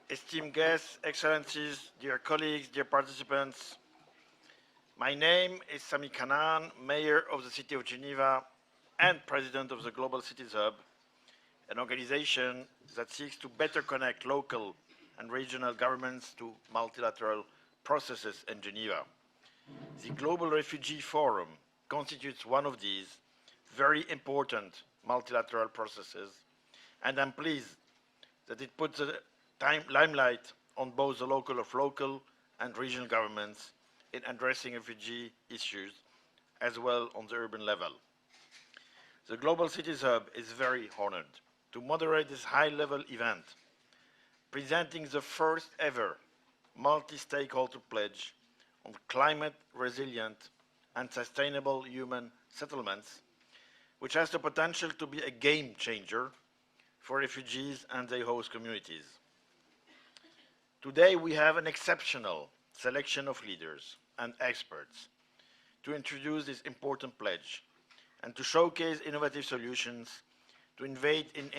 esteemed guests, excellencies, dear colleagues, dear participants, my name is Sami Kanan, Mayor of the City of Geneva and President of the Global Cities Hub, an organization that seeks to better connect local and regional governments to multilateral processes in Geneva. The Global Refugee Forum constitutes one of these very important multilateral processes, and I'm pleased that it puts a limelight on both the local and regional governments in addressing refugee issues, as well on the urban level. The Global Cities Hub is very honored to moderate this high-level event, presenting the first ever multi-stakeholder pledge on climate resilient and sustainable human settlements, which has the potential to be a game changer for refugees and their host communities. Today we have an exceptional selection of leaders and experts to introduce this important pledge and to showcase innovative solutions to invade in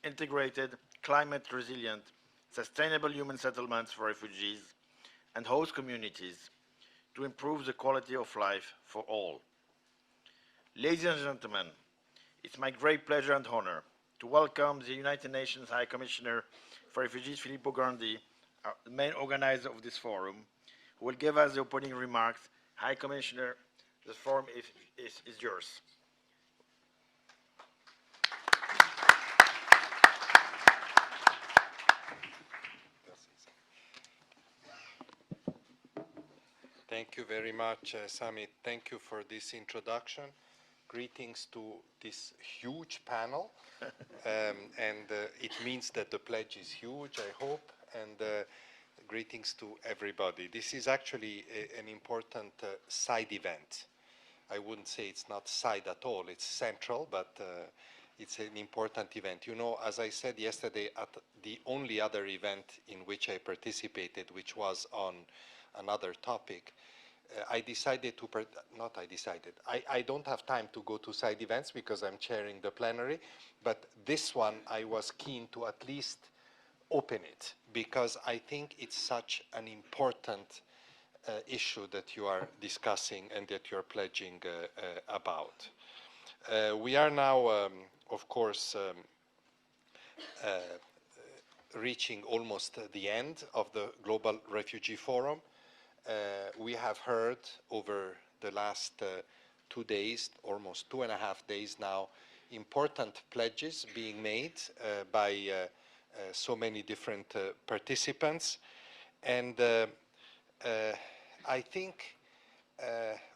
integrated, climate resilient, sustainable human settlements for refugees and host communities to improve the quality of life for all. Ladies and gentlemen, it's my great pleasure and honor to welcome the United Nations High Commissioner for Refugees, Filippo Grandi, the main organizer of this forum, who will give us the opening remarks. High Commissioner, the forum is yours. Thank you very much, Sami. Thank you for this introduction. Greetings to this huge panel. And it means that the pledge is huge, I hope. And greetings to everybody. This is actually an important side event. I wouldn't say it's not side at all. It's central, but it's an important event. You know, as I said yesterday at the only other event in which I participated, which was on another topic, I decided to, I don't have time to go to side events because I'm chairing the plenary, but this one I was keen to at least open it because I think it's such an important issue that you are discussing and that you're pledging about. We are now, of course, reaching almost the end of the Global Refugee Forum. We have heard over the last 2 days, almost 2.5 days now, important pledges being made by so many different participants. And I think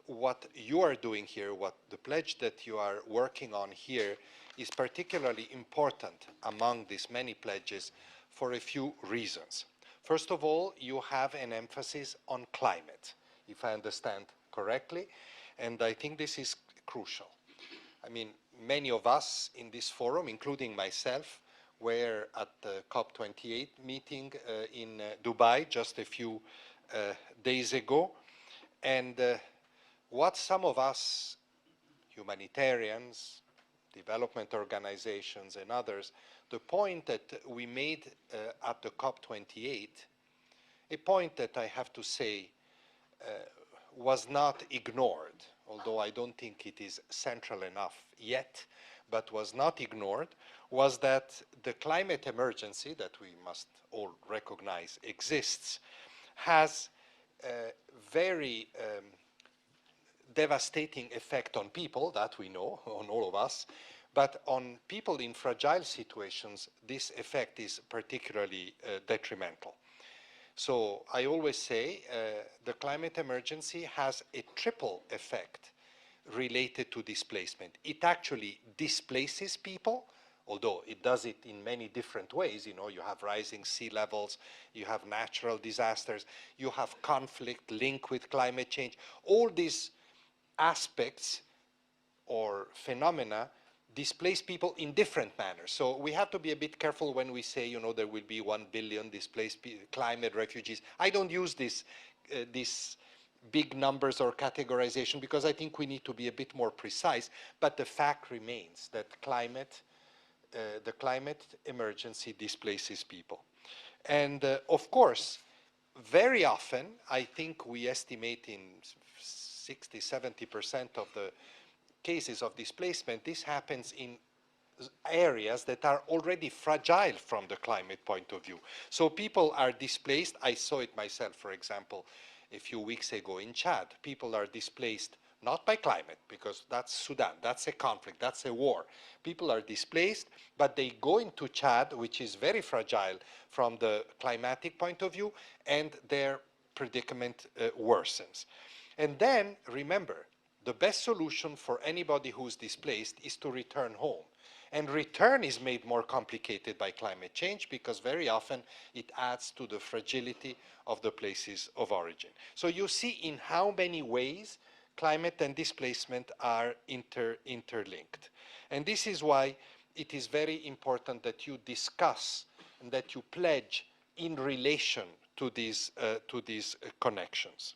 what you are doing here, what the pledge that you are working on here is particularly important among these many pledges for a few reasons. First of all, you have an emphasis on climate, if I understand correctly, and I think this is crucial. I mean, many of us in this forum, including myself, were at the COP28 meeting in Dubai just a few days ago, and what some of us, humanitarians, development organizations and others, the point that we made at the COP28, a point that I have to say was not ignored, although I don't think it is central enough yet, but was not ignored, was that the climate emergency that we must all recognize exists has a very devastating effect on people, that we know, on all of us, but on people in fragile situations, this effect is particularly detrimental. So I always say the climate emergency has a triple effect related to displacement. It actually displaces people, although it does it in many different ways. You know, you have rising sea levels, you have natural disasters, you have conflict linked with climate change. All these aspects or phenomena displace people in different manners. So we have to be a bit careful when we say, you know, there will be 1 billion displaced climate refugees. I don't use this big numbers or categorization because I think we need to be a bit more precise. But the fact remains that the climate emergency displaces people. And of course, very often, I think we estimate in 60, 70% of the cases of displacement, this happens in areas that are already fragile from the climate point of view. So people are displaced. I saw it myself, for example, a few weeks ago in Chad. People are displaced not by climate, because that's Sudan, that's a conflict, that's a war. People are displaced, but they go into Chad, which is very fragile from the climatic point of view, and their predicament worsens. And then, remember, the best solution for anybody who's displaced is to return home. And return is made more complicated by climate change because very often it adds to the fragility of the places of origin. So you see in how many ways climate and displacement are interlinked. And this is why it is very important that you discuss and that you pledge in relation to these connections.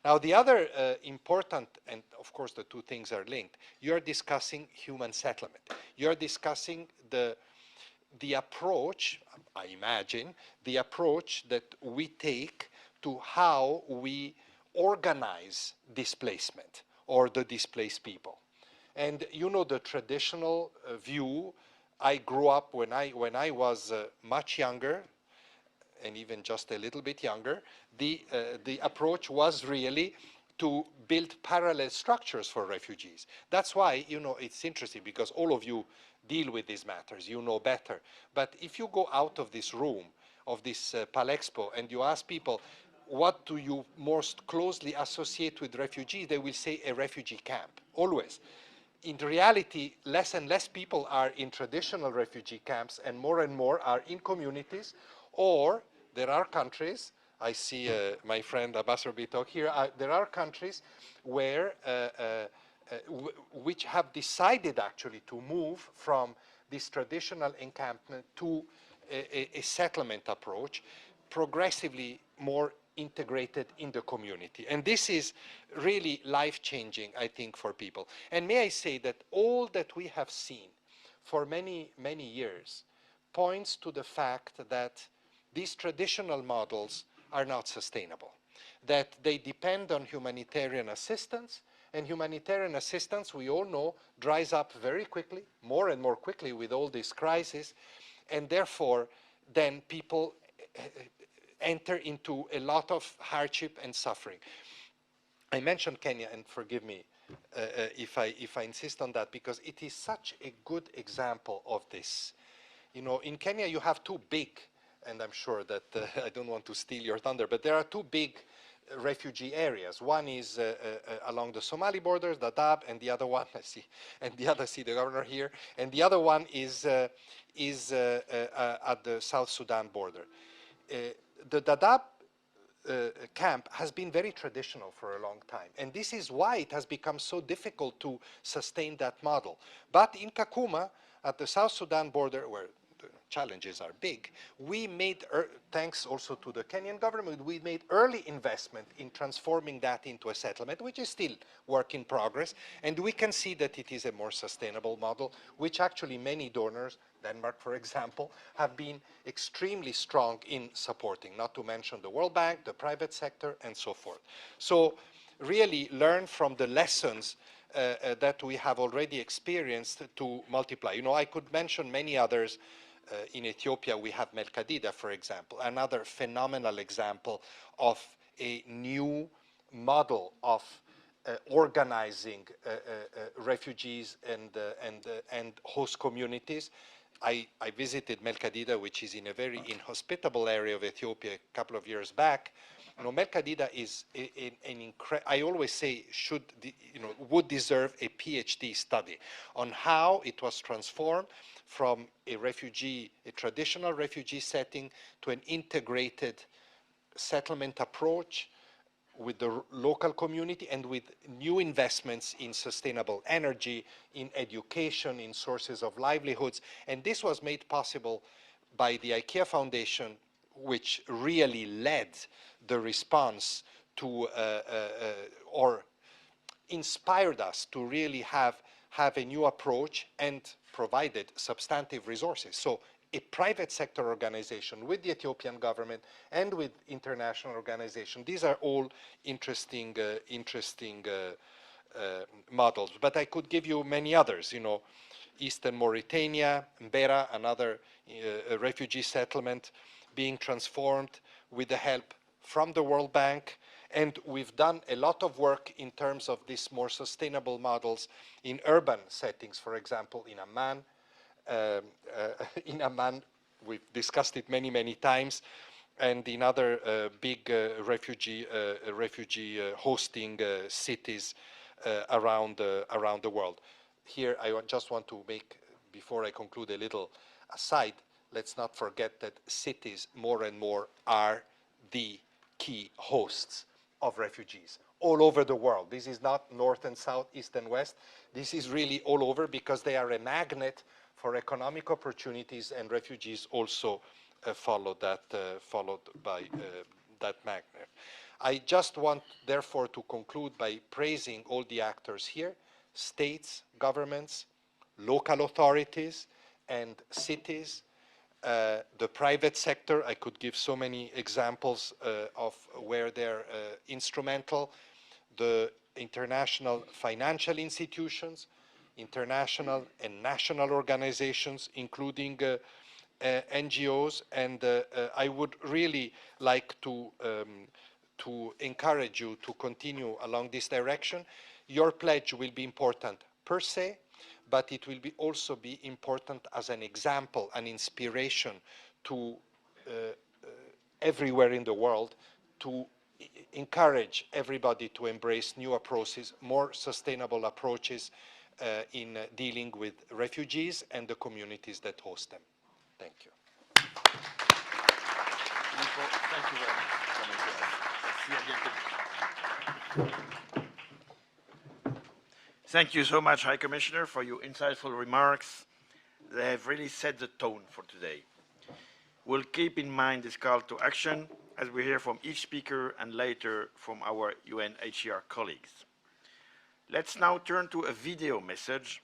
Now, the other important, and of course the two things are linked, you're discussing human settlement. You're discussing the approach, I imagine, the approach that we take to how we organize displacement or the displaced people. And you know the traditional view, I grew up when I was much younger, and even just a little bit younger, the approach was really to build parallel structures for refugees. That's why, you know, it's interesting because all of you deal with these matters, you know better. But if you go out of this room, of this Palexpo, and you ask people, what do you most closely associate with refugees? They will say a refugee camp, always. In reality, less and less people are in traditional refugee camps and more are in communities, or there are countries, I see my friend Ambassador Bitok here, there are countries where, which have decided actually to move from this traditional encampment to a settlement approach, progressively more integrated in the community. And this is really life-changing, I think, for people. And may I say that all that we have seen for many, many years points to the fact that these traditional models are not sustainable, that they depend on humanitarian assistance, and humanitarian assistance, we all know, dries up very quickly, more and more quickly with all this crisis, and therefore then people enter into a lot of hardship and suffering. I mentioned Kenya, and forgive me if I insist on that, because it is such a good example of this. You know, in Kenya you have two big, and I'm sure that I don't want to steal your thunder, but there are two big refugee areas. One is along the Somali border, Dadaab, and the other one, see the governor here, and the other one is at the South Sudan border. The Dadaab camp has been very traditional for a long time. And this is why it has become so difficult to sustain that model. But in Kakuma, at the South Sudan border, where the challenges are big, we made, thanks also to the Kenyan government, we made early investment in transforming that into a settlement, which is still work in progress. And we can see that it is a more sustainable model, which actually many donors, Denmark, for example, have been extremely strong in supporting, not to mention the World Bank, the private sector, and so forth. So really learn from the lessons that we have already experienced to multiply. You know, I could mention many others. In Ethiopia, we have Melkadida, for example, another phenomenal example of a new model of organizing refugees and host communities. I visited Melkadida, which is in a very inhospitable area of Ethiopia, a couple of years back. You know, Melkadida is I always say would deserve a PhD study on how it was transformed from a traditional refugee setting to an integrated settlement approach with the local community and with new investments in sustainable energy, in education, in sources of livelihoods. And this was made possible by the IKEA Foundation, which really led the response to, or inspired us to really have a new approach and provided substantive resources. So a private sector organization with the Ethiopian government and with international organizations. These are all interesting models. But I could give you many others, Eastern Mauritania, Mbera, another refugee settlement being transformed with the help from the World Bank. And we've done a lot of work in terms of these more sustainable models in urban settings, for example, in Amman. In Amman, we've discussed it many, many times, and in other big refugee hosting cities around the world. Here, I just want to make, before I conclude, a little aside. Let's not forget that cities more and more are the key hosts of refugees all over the world. This is not north and south, east and west. This is really all over because they are a magnet for economic opportunities, and refugees also followed by that magnet. I just want, therefore, to conclude by praising all the actors here, states, governments, local authorities, and cities, the private sector. I could give so many examples of where they're instrumental, the international financial institutions, international and national organizations, including NGOs, and I would really like to encourage you to continue along this direction. Your pledge will be important per se, but it will also be important as an example, an inspiration to everywhere in the world to encourage everybody to embrace new approaches, more sustainable approaches in dealing with refugees and the communities that host them. Thank you. Thank you very much. Thank you so much, High Commissioner, for your insightful remarks. They have really set the tone for today. We'll keep in mind this call to action as we hear from each speaker and later from our UNHCR colleagues. Let's now turn to a video message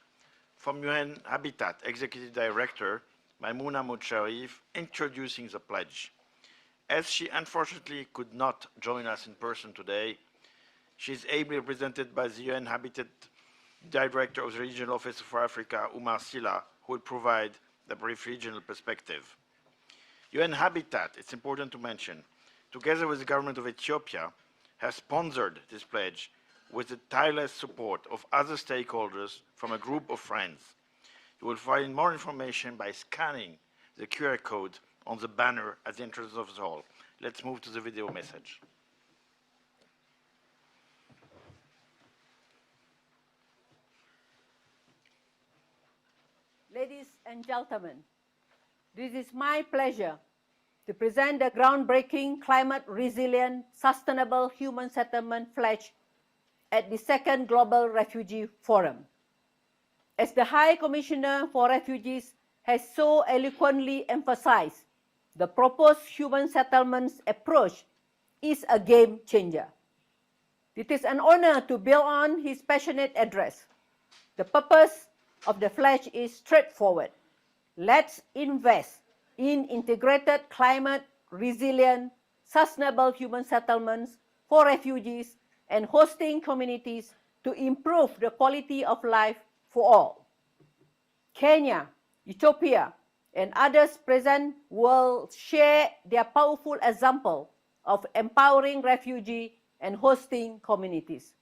from UN Habitat Executive Director Maimouna Moudsharif introducing the pledge. As she unfortunately could not join us in person today, she is ably represented by the UN Habitat Director of the Regional Office for Africa, Umar Silla, who will provide the brief regional perspective. UN Habitat, it's important to mention, together with the government of Ethiopia, has sponsored this pledge with the tireless support of other stakeholders from a group of friends. You will find more information by scanning the QR code on the banner at the entrance of the hall. Let's move to the video message. Ladies and gentlemen, this is my pleasure to present the groundbreaking climate resilient sustainable human settlement pledge at the second Global Refugee Forum. As the High Commissioner for Refugees has so eloquently emphasized, the proposed human settlements approach is a game changer. It is an honor to build on his passionate address. The purpose of the pledge is straightforward. Let's invest in integrated climate resilient, sustainable human settlements for refugees and hosting communities to improve the quality of life for all. Kenya, Ethiopia, and others present will share their powerful example of empowering refugee and hosting communities.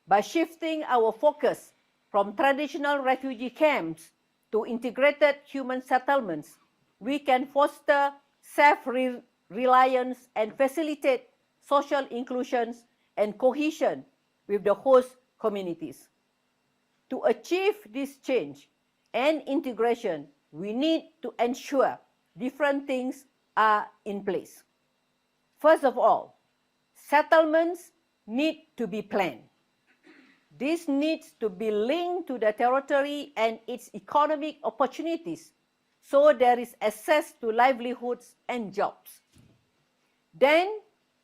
By shifting our focus from traditional refugee camps to integrated human settlements, we can foster self-reliance and facilitate social inclusion and cohesion with the host communities. To achieve this change and integration, we need to ensure different things are in place. First of all, settlements need to be planned. This needs to be linked to the territory and its economic opportunities, so there is access to livelihoods and jobs. Then,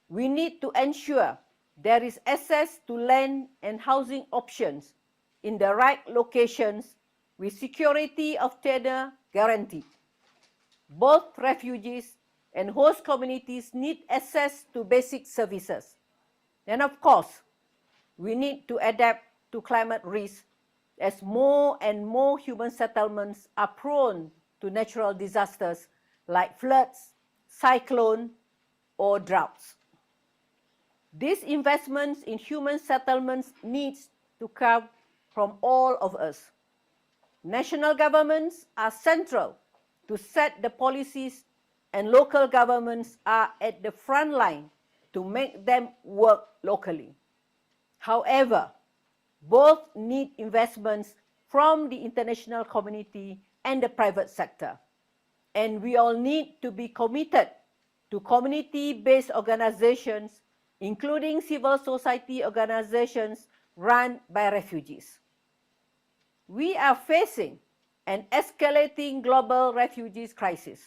we need to ensure there is access to land and housing options in the right locations with security of tenure guaranteed. Both refugees and host communities need access to basic services. And of course, we need to adapt to climate risk as more and more human settlements are prone to natural disasters like floods, cyclone, or droughts. These investments in human settlements needs to come from all of us. National governments are central to set the policies, and local governments are at the front line to make them work locally. However, both need investments from the international community and the private sector. And we all need to be committed to community-based organizations, including civil society organizations run by refugees. We are facing an escalating global refugees crisis.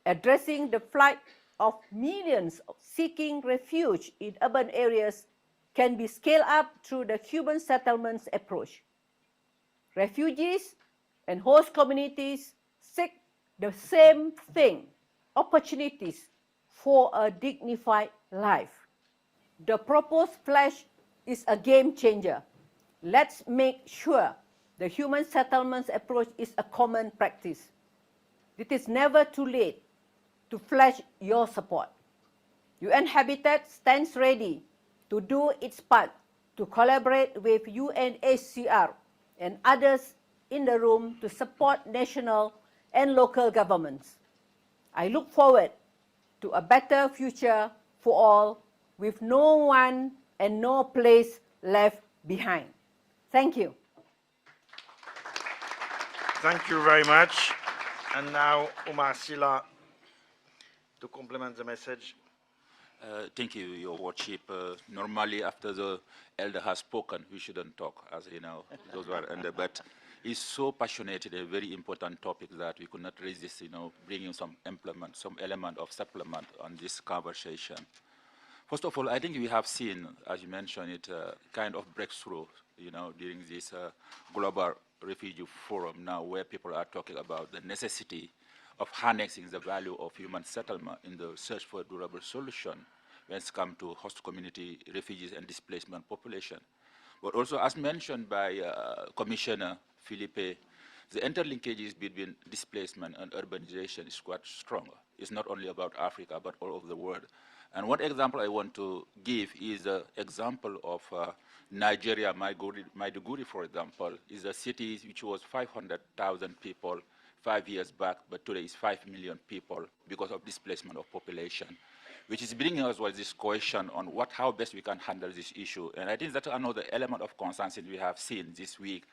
Addressing the flight of millions seeking refuge in urban areas can be scaled up through the human settlements approach. Refugees and host communities seek the same thing, opportunities for a dignified life. The proposed pledge is a game changer. Let's make sure the human settlements approach is a common practice. It is never too late to pledge your support. UN Habitat stands ready to do its part to collaborate with UNHCR and others in the room to support national and local governments. I look forward to a better future for all, with no one and no place left behind. Thank you. Thank you very much. And now, Umar Sila, to complement the message. Thank you, Your Worship. Normally, after the elder has spoken, we shouldn't talk, as you know, those were under, but he's so passionate, a very important topic that we could not resist, bringing some element of supplement on this conversation. First of all, I think we have seen, as you mentioned, it kind of breakthrough, during this global refugee forum now, where people are talking about the necessity of harnessing the value of human settlement in the search for a durable solution when it comes to host community, refugees, and displacement population. But also, as mentioned by Commissioner Felipe, the interlinkages between displacement and urbanization is quite strong. It's not only about Africa, but all over the world. And one example I want to give is the example of Nigeria, Maiduguri, for example, is a city which was 500,000 people 5 years back, but today is 5 million people because of displacement of population, which is bringing us with this question on how best we can handle this issue. And I think that's another element of consensus we have seen this week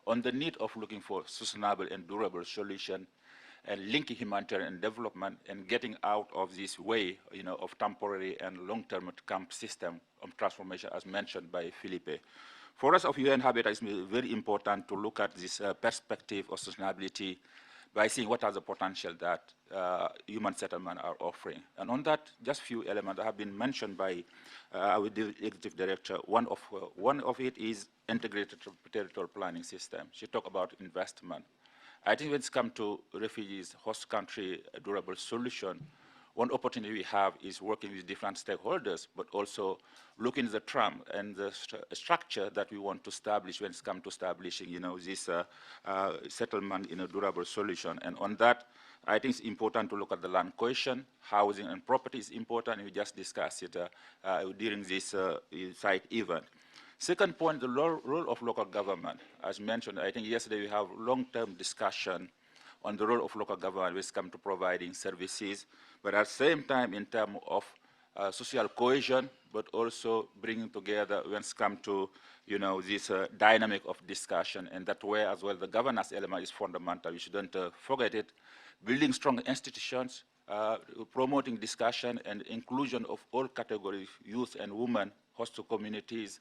on the need of looking for sustainable and durable solution and linking humanitarian development and getting out of this way, of temporary and long-term camp system of transformation, as mentioned by Felipe. For us of UN Habitat, it's very important to look at this perspective of sustainability by seeing what are the potential that human settlement are offering. And on that, just few elements that have been mentioned by our executive director. One of it is integrated territorial planning system. She talked about investment. I think when it comes to refugees, host country, a durable solution, one opportunity we have is working with different stakeholders, but also looking at the term and the structure that we want to establish when it comes to establishing, this settlement in a durable solution. And on that, I think it's important to look at the land question. Housing and property is important, and we just discussed it during this site event. Second point, the role of local government. As mentioned, I think yesterday we have long-term discussion on the role of local government when it comes to providing services, but at the same time in terms of social cohesion, but also bringing together when it comes to this dynamic of discussion, and that way as well the governance element is fundamental. We shouldn't forget it. Building strong institutions, promoting discussion and inclusion of all categories, youth and women, host communities,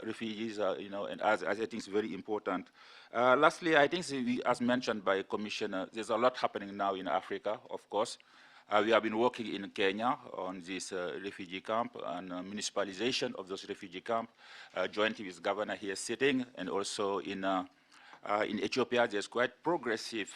refugees, and as I think is very important. Lastly, I think as mentioned by Commissioner, there's a lot happening now in Africa, of course. We have been working in Kenya on this refugee camp and municipalization of those refugee camps, jointly with governor here sitting, and also in In Ethiopia, there's quite progressive,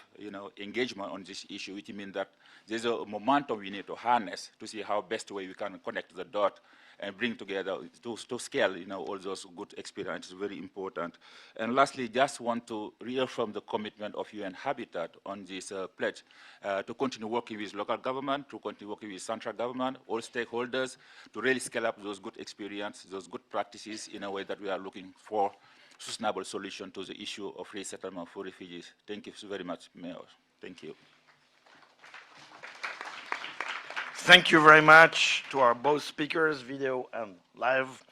engagement on this issue, which means that there's a momentum we need to harness to see how best way we can connect the dot and bring together to scale, all those good experiences, very important. And lastly, just want to reaffirm the commitment of UN Habitat on this pledge to continue working with local government, to continue working with central government, all stakeholders, to really scale up those good experiences, those good practices in a way that we are looking for sustainable solution to the issue of resettlement for refugees. Thank you so very much, Mayor. Thank you. Thank you very much to our both speakers, video and live.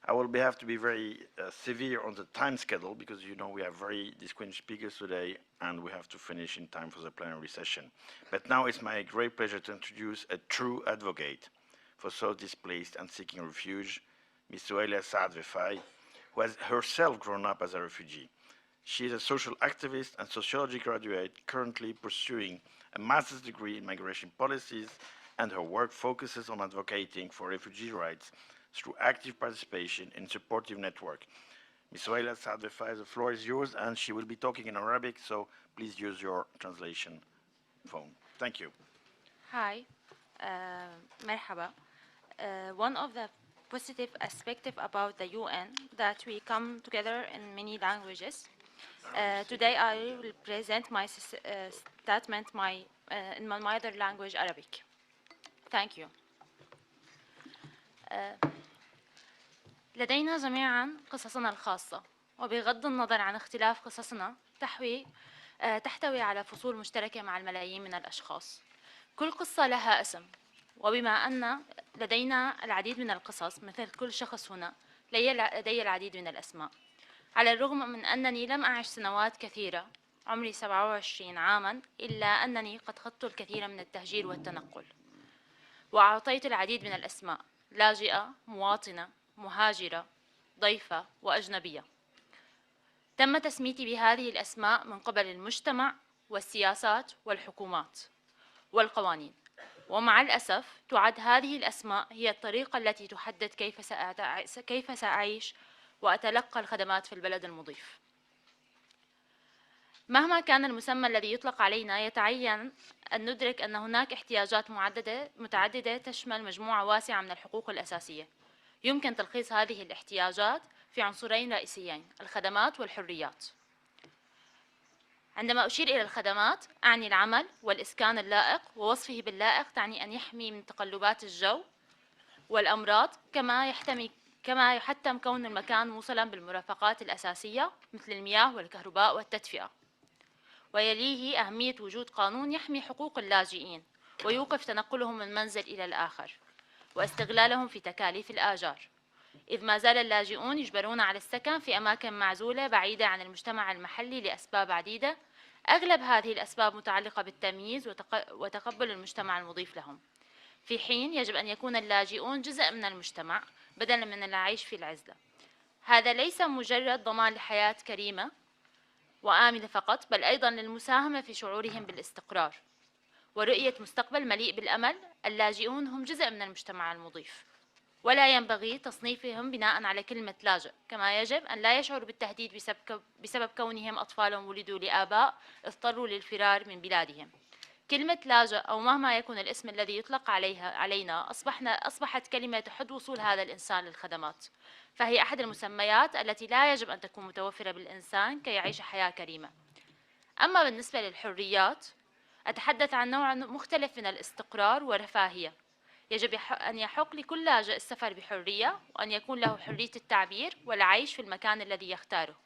I will have to be very severe on the time schedule because we have very distinguished speakers today and we have to finish in time for the plenary session. But now it's my great pleasure to introduce a true advocate for those displaced and seeking refuge, Ms. Souheila Saad-Refai, who has herself grown up as a refugee. She is a social activist and sociology graduate currently pursuing a master's degree in migration policies, and her work focuses on advocating for refugee rights through active participation in supportive network. Ms. Souheila Saad-Refai, the floor is yours, and she will be talking in Arabic, so please use your translation phone. Thank you. Hi, مرحبا. One of the positive aspects about the UN that we come together in many languages. Today I will present my statement in my mother language, Arabic. Thank you. لدينا جميعا قصصنا الخاصة، وبغض النظر عن اختلاف قصصنا تحتوي على فصول مشتركة مع الملايين من الأشخاص. كل قصة لها اسم، وبما أن لدينا العديد من القصص مثل كل شخص هنا لدي العديد من الأسماء. على الرغم من أنني لم أعش سنوات كثيرة، عمري 27 عاما، إلا أنني قد خضت الكثير من التهجير والتنقل، وأعطيت العديد من الأسماء: لاجئة، مواطنة، مهاجرة، ضيفة، وأجنبية. تم تسميتي بهذه الأسماء من قبل المجتمع والسياسات والحكومات والقوانين، ومع الأسف تعد هذه الأسماء هي الطريقة التي تحدد كيف سأعيش وأتلقى الخدمات في البلد المضيف. مهما كان المسمى الذي يطلق علينا، يتعين أن ندرك أن هناك احتياجات متعددة تشمل مجموعة واسعة من الحقوق الأساسية. يمكن تلخيص هذه الاحتياجات في عنصرين رئيسيين: الخدمات والحريات. عندما أشير إلى الخدمات أعني العمل والإسكان اللائق، ووصفه باللائق تعني أن يحمي من تقلبات الجو والأمراض، كما يحتم كون المكان موصلا بالمرافقات الأساسية مثل المياه والكهرباء والتدفئة. ويليه أهمية وجود قانون يحمي حقوق اللاجئين ويوقف تنقلهم من منزل إلى الآخر واستغلالهم في تكاليف الآجار، إذ ما زال اللاجئون يجبرون على السكن في أماكن معزولة بعيدة عن المجتمع المحلي لأسباب عديدة. أغلب هذه الأسباب متعلقة بالتمييز وتقبل المجتمع المضيف لهم، في حين يجب أن يكون اللاجئون جزء من المجتمع بدلاً من العيش في العزلة. هذا ليس مجرد ضمان لحياة كريمة وآمنة فقط، بل أيضاً للمساهمة في شعورهم بالاستقرار ورؤية مستقبل مليء بالأمل. اللاجئون هم جزء من المجتمع المضيف، ولا ينبغي تصنيفهم بناء على كلمة لاجئ، كما يجب أن لا يشعروا بالتهديد بسبب كونهم أطفال ولدوا لآباء اضطروا للفرار من بلادهم. كلمة لاجئ أو مهما يكون الاسم الذي يطلق علينا أصبحت كلمة تحد وصول هذا الإنسان للخدمات، فهي أحد المسميات التي لا يجب أن تكون متوفرة بالإنسان كي يعيش حياة كريمة. أما بالنسبة للحريات، أتحدث عن نوع مختلف من الاستقرار والرفاهية. يجب أن يحق لكل لاجئ السفر بحرية، وأن يكون له حرية التعبير والعيش في المكان الذي يختاره.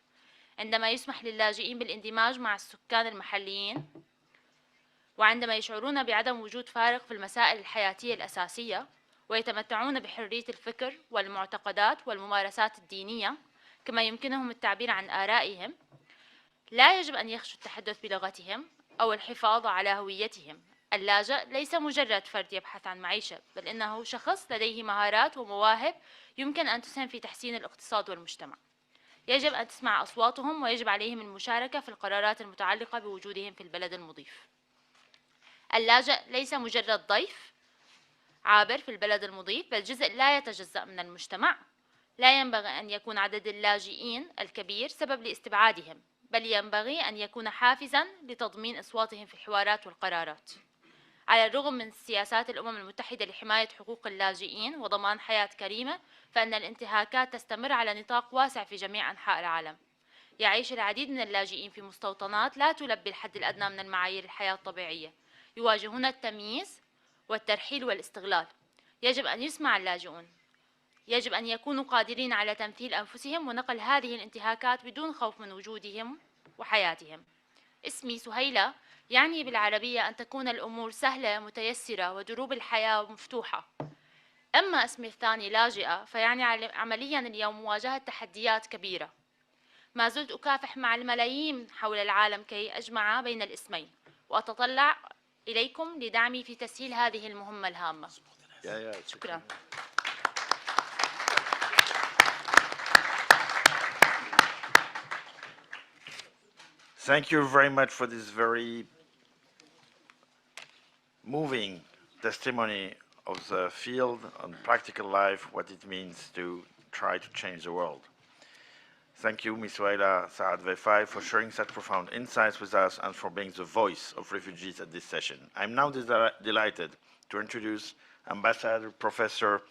عندما يسمح للاجئين بالاندماج مع السكان المحليين، وعندما يشعرون بعدم وجود فارق في المسائل الحياتية الأساسية، ويتمتعون بحرية الفكر والمعتقدات والممارسات الدينية، كما يمكنهم التعبير عن آرائهم، لا يجب أن يخشوا التحدث بلغتهم أو الحفاظ على هويتهم. اللاجئ ليس مجرد فرد يبحث عن معيشة، بل إنه شخص لديه مهارات ومواهب يمكن أن تسهم في تحسين الاقتصاد والمجتمع. يجب أن تسمع أصواتهم، ويجب عليهم المشاركة في القرارات المتعلقة بوجودهم في البلد المضيف. اللاجئ ليس مجرد ضيف عابر في البلد المضيف، بل جزء لا يتجزأ من المجتمع. لا ينبغي أن يكون عدد اللاجئين الكبير سبب لاستبعادهم، بل ينبغي أن يكون حافزاً لتضمين أصواتهم في الحوارات والقرارات. على الرغم من سياسات الأمم المتحدة لحماية حقوق اللاجئين وضمان حياة كريمة، فإن الانتهاكات تستمر على نطاق واسع في جميع أنحاء العالم. يعيش العديد من اللاجئين في مستوطنات لا تلبي الحد الأدنى من المعايير الحياة الطبيعية، يواجهون التمييز والترحيل والاستغلال. يجب أن يسمع اللاجئون، يجب أن يكونوا قادرين على تمثيل أنفسهم ونقل هذه الانتهاكات بدون خوف من وجودهم وحياتهم. اسمي سهيلة، يعني بالعربية أن تكون الأمور سهلة متيسرة ودروب الحياة مفتوحة. أما اسمي الثاني لاجئة، فيعني عمليا اليوم مواجهة تحديات كبيرة. ما زلت أكافح مع الملايين حول العالم كي أجمع بين الاسمين، وأتطلع إليكم لدعمي في تسهيل هذه المهمة الهامة. شكرا. Thank you very much for this very moving testimony of the field on practical life, what it means to try to change the world. Thank you, Ms. Waila Saad Vefai, for sharing such profound insights with us and for being the voice of refugees at this session. I'm now delighted to introduce Ambassador Professor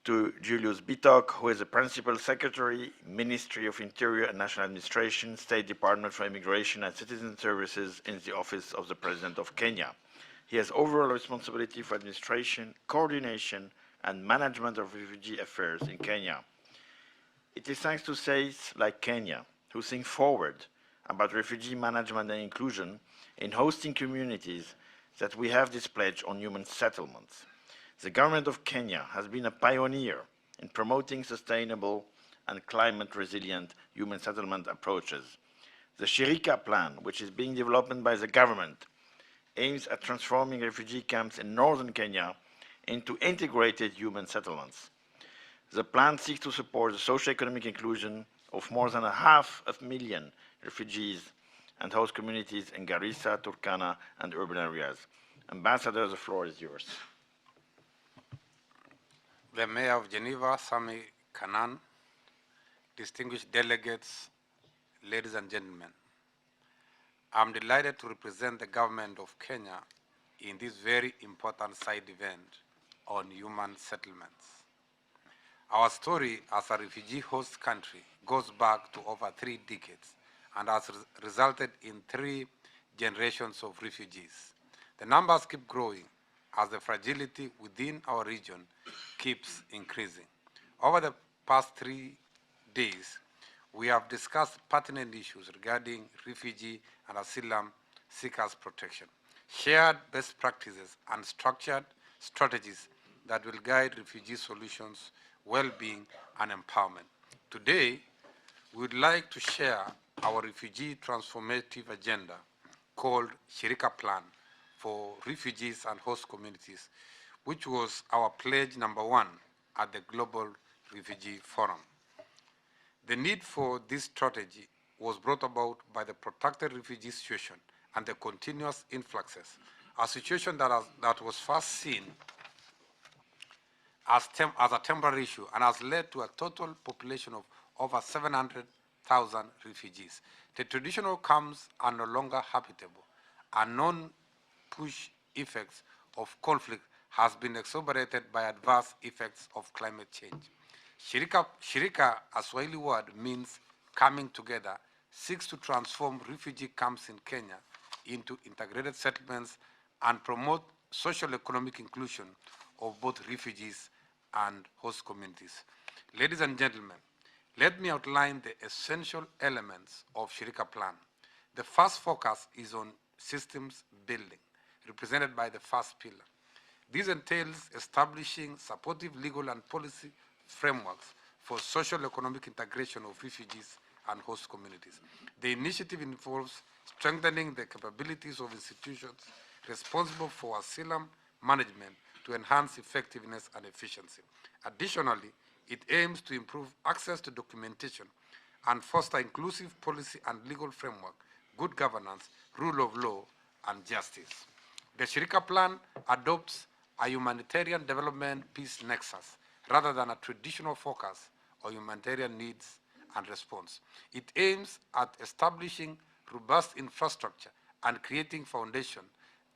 to Julius Bitok, who is the Principal Secretary, Ministry of Interior and National Administration, State Department for Immigration and Citizen Services in the Office of the President of Kenya. He has overall responsibility for administration, coordination, and management of refugee affairs in Kenya. It is thanks to states like Kenya, who think forward about refugee management and inclusion in hosting communities, that we have this pledge on human settlements. The government of Kenya has been a pioneer in promoting sustainable and climate-resilient human settlement approaches. The Shirika plan, which is being developed by the government, aims at transforming refugee camps in northern Kenya into integrated human settlements. The plan seeks to support the socio-economic inclusion of more than 500,000 refugees and host communities in Garissa, Turkana, and urban areas. Ambassador, the floor is yours. The Mayor of Geneva, Sami Kanan, distinguished delegates, ladies and gentlemen, I'm delighted to represent the government of Kenya in this very important side event on human settlements. Our story as a refugee host country goes back to over 3 decades and has resulted in 3 generations of refugees. The numbers keep growing as the fragility within our region keeps increasing. Over the past 3 days, we have discussed pertinent issues regarding refugee and asylum seekers protection, shared best practices, and structured strategies that will guide refugee solutions, well-being, and empowerment. Today, we would like to share our refugee transformative agenda called Shirika Plan for refugees and host communities, which was our pledge number 1 at the Global Refugee Forum. The need for this strategy was brought about by the protracted refugee situation and the continuous influxes, a situation that was first seen as a temporary issue and has led to a total population of over 700,000 refugees. The traditional camps are no longer habitable, and non-push effects of conflict has been exacerbated by adverse effects of climate change. Shirika, a Swahili word, means coming together, seeks to transform refugee camps in Kenya into integrated settlements and promote social economic inclusion of both refugees and host communities. Ladies and gentlemen, let me outline the essential elements of Shirika Plan. The first focus is on systems building, represented by the first pillar. This entails establishing supportive legal and policy frameworks for social economic integration of refugees and host communities. The initiative involves strengthening the capabilities of institutions responsible for asylum management to enhance effectiveness and efficiency. Additionally, it aims to improve access to documentation and foster inclusive policy and legal framework, good governance, rule of law, and justice. The Shirika Plan adopts a humanitarian development peace nexus rather than a traditional focus on humanitarian needs and response. It aims at establishing robust infrastructure and creating foundation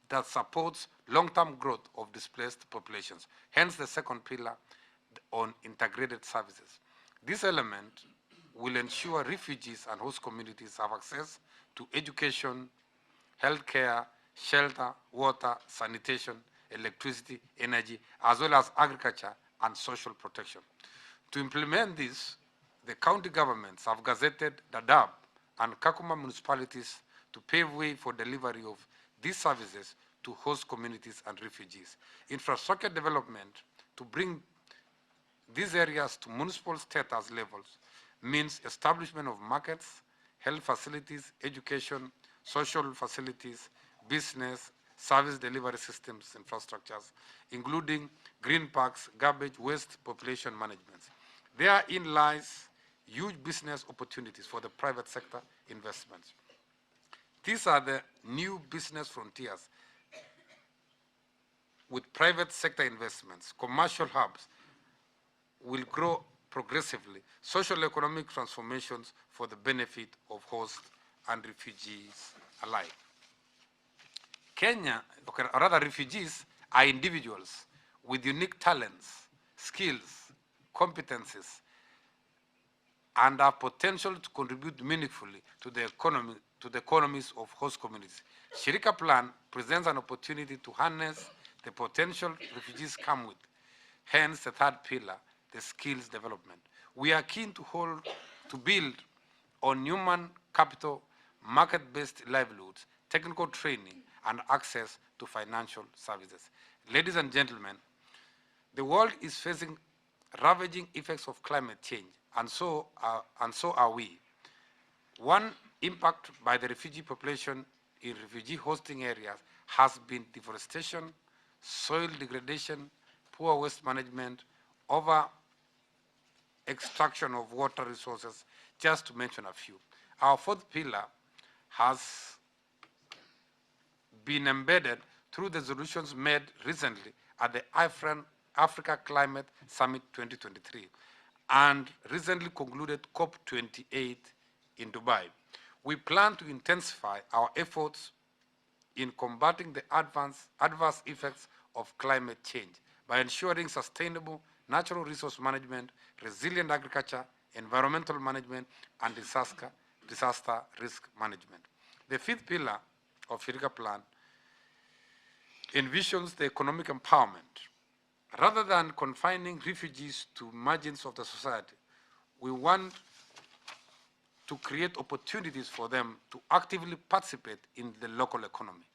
that supports long-term growth of displaced populations. Hence the second pillar on integrated services. This element will ensure refugees and host communities have access to education, healthcare, shelter, water, sanitation, electricity, energy, as well as agriculture and social protection. To implement this, the county governments have gazetted Dadaab and Kakuma municipalities to pave way for delivery of these services to host communities and refugees. Infrastructure development to bring these areas to municipal status levels means establishment of markets, health facilities, education, social facilities, business, service delivery systems, infrastructures, including green parks, garbage, waste, population management. Therein lies huge business opportunities for the private sector investments. These are the new business frontiers with private sector investments, commercial hubs will grow progressively, social economic transformations for the benefit of host and refugees alike. Kenya, or rather refugees, are individuals with unique talents, skills, competencies, and have potential to contribute meaningfully to the economy, to the economies of host communities. Shirika Plan presents an opportunity to harness the potential refugees come with. Hence, the third pillar, the skills development. We are keen to build on human capital, market-based livelihoods, technical training, and access to financial services. Ladies and gentlemen, the world is facing ravaging effects of climate change, and so are we. One impact by the refugee population in refugee hosting areas has been deforestation, soil degradation, poor waste management, over extraction of water resources, just to mention a few. Our fourth pillar has been embedded through the resolutions made recently at the Africa Climate Summit 2023 and recently concluded COP28 in Dubai. We plan to intensify our efforts in combating the adverse effects of climate change by ensuring sustainable natural resource management, resilient agriculture, environmental management, and disaster risk management. The fifth pillar of Shirika Plan envisions the economic empowerment. Rather than confining refugees to margins of the society, we want to create opportunities for them to actively participate in the local economy.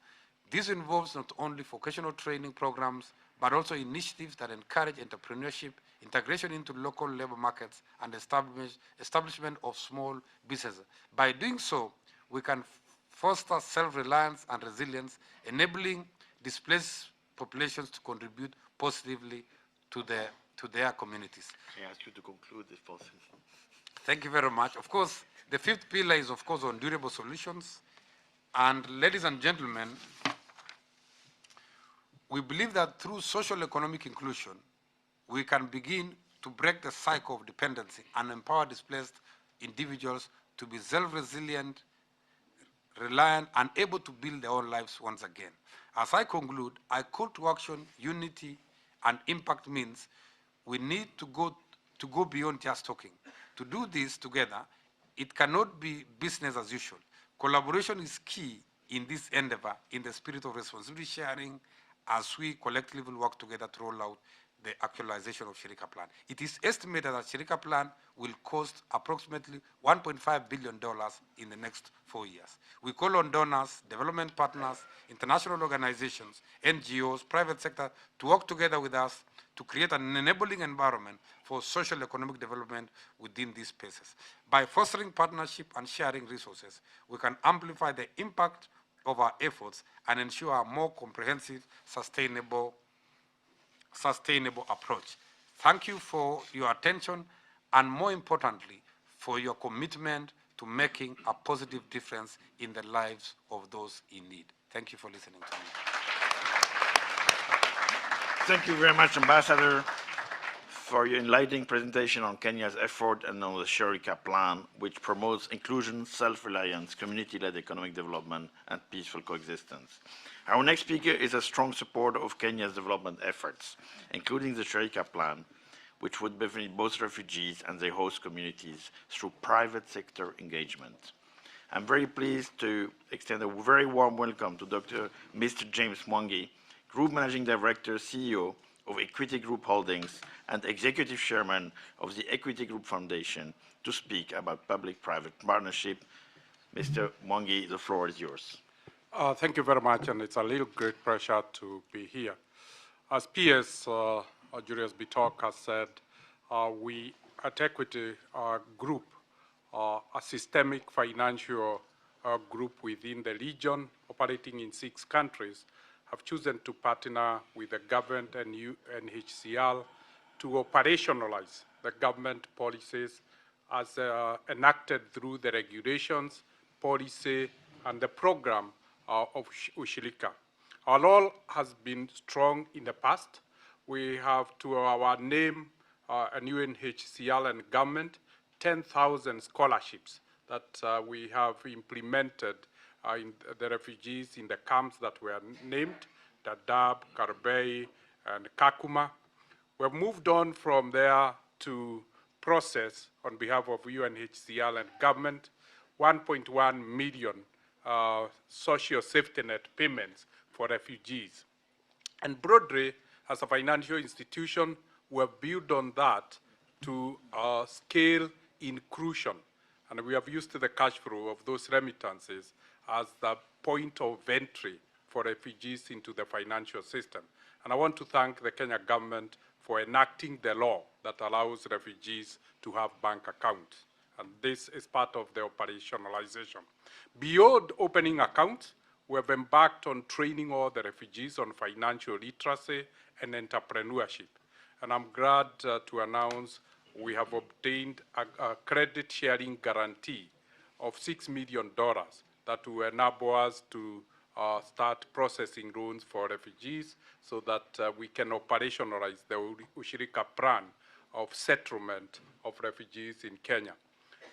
This involves not only vocational training programs, but also initiatives that encourage entrepreneurship, integration into local labor markets, and establishment of small businesses. By doing so, we can foster self-reliance and resilience, enabling displaced populations to contribute positively to their communities. I ask you to conclude if possible. Thank you very much. Of course, the fifth pillar is, of course, on durable solutions. And ladies and gentlemen, we believe that through social economic inclusion, we can begin to break the cycle of dependency and empower displaced individuals to be self-resilient, reliant, and able to build their own lives once again. As I conclude, I call to action unity and impact means we need to go beyond just talking. To do this together, it cannot be business as usual. Collaboration is key in this endeavor in the spirit of responsibility sharing as we collectively work together to roll out the actualization of Shirika Plan. It is estimated that Shirika Plan will cost approximately $1.5 billion in the next 4 years. We call on donors, development partners, international organizations, NGOs, private sector to work together with us to create an enabling environment for social economic development within these spaces. By fostering partnership and sharing resources, we can amplify the impact of our efforts and ensure a more comprehensive, sustainable approach. Thank you for your attention and, more importantly, for your commitment to making a positive difference in the lives of those in need. Thank you for listening to me. Thank you very much, Ambassador. for your enlightening presentation on Kenya's effort and on the Sharika plan, which promotes inclusion, self-reliance, community-led economic development, and peaceful coexistence. Our next speaker is a strong supporter of Kenya's development efforts, including the Sharika plan, which would benefit both refugees and their host communities through private sector engagement. I'm very pleased to extend a very warm welcome to Mr. James Mwangi, Group Managing Director, CEO of Equity Group Holdings and Executive Chairman of the Equity Group Foundation, to speak about public-private partnership. Mr. Mwangi, the floor is yours. Thank you very much, and it's a real great pleasure to be here. As PS Julius Bitok has said, we at Equity Group, a systemic financial group within the region operating in 6 countries, have chosen to partner with the government and UNHCR to operationalize the government policies as enacted through the regulations, policy, and the program of Ushirika. Our role has been strong in the past. We have, to our name, and UNHCR and government, 10,000 scholarships that we have implemented in the refugees in the camps that were named, Dadaab, Karbei, and Kakuma. We've moved on from there to process, on behalf of UNHCR and government, 1.1 million social safety net payments for refugees. And broadly, as a financial institution, we have built on that to scale inclusion. And we have used the cash flow of those remittances as the point of entry for refugees into the financial system. And I want to thank the Kenya government for enacting the law that allows refugees to have bank accounts. And this is part of the operationalization. Beyond opening accounts, we have embarked on training all the refugees on financial literacy and entrepreneurship. And I'm glad to announce we have obtained a credit sharing guarantee of $6 million that will enable us to start processing loans for refugees so that we can operationalize the Ushirika plan of settlement of refugees in Kenya.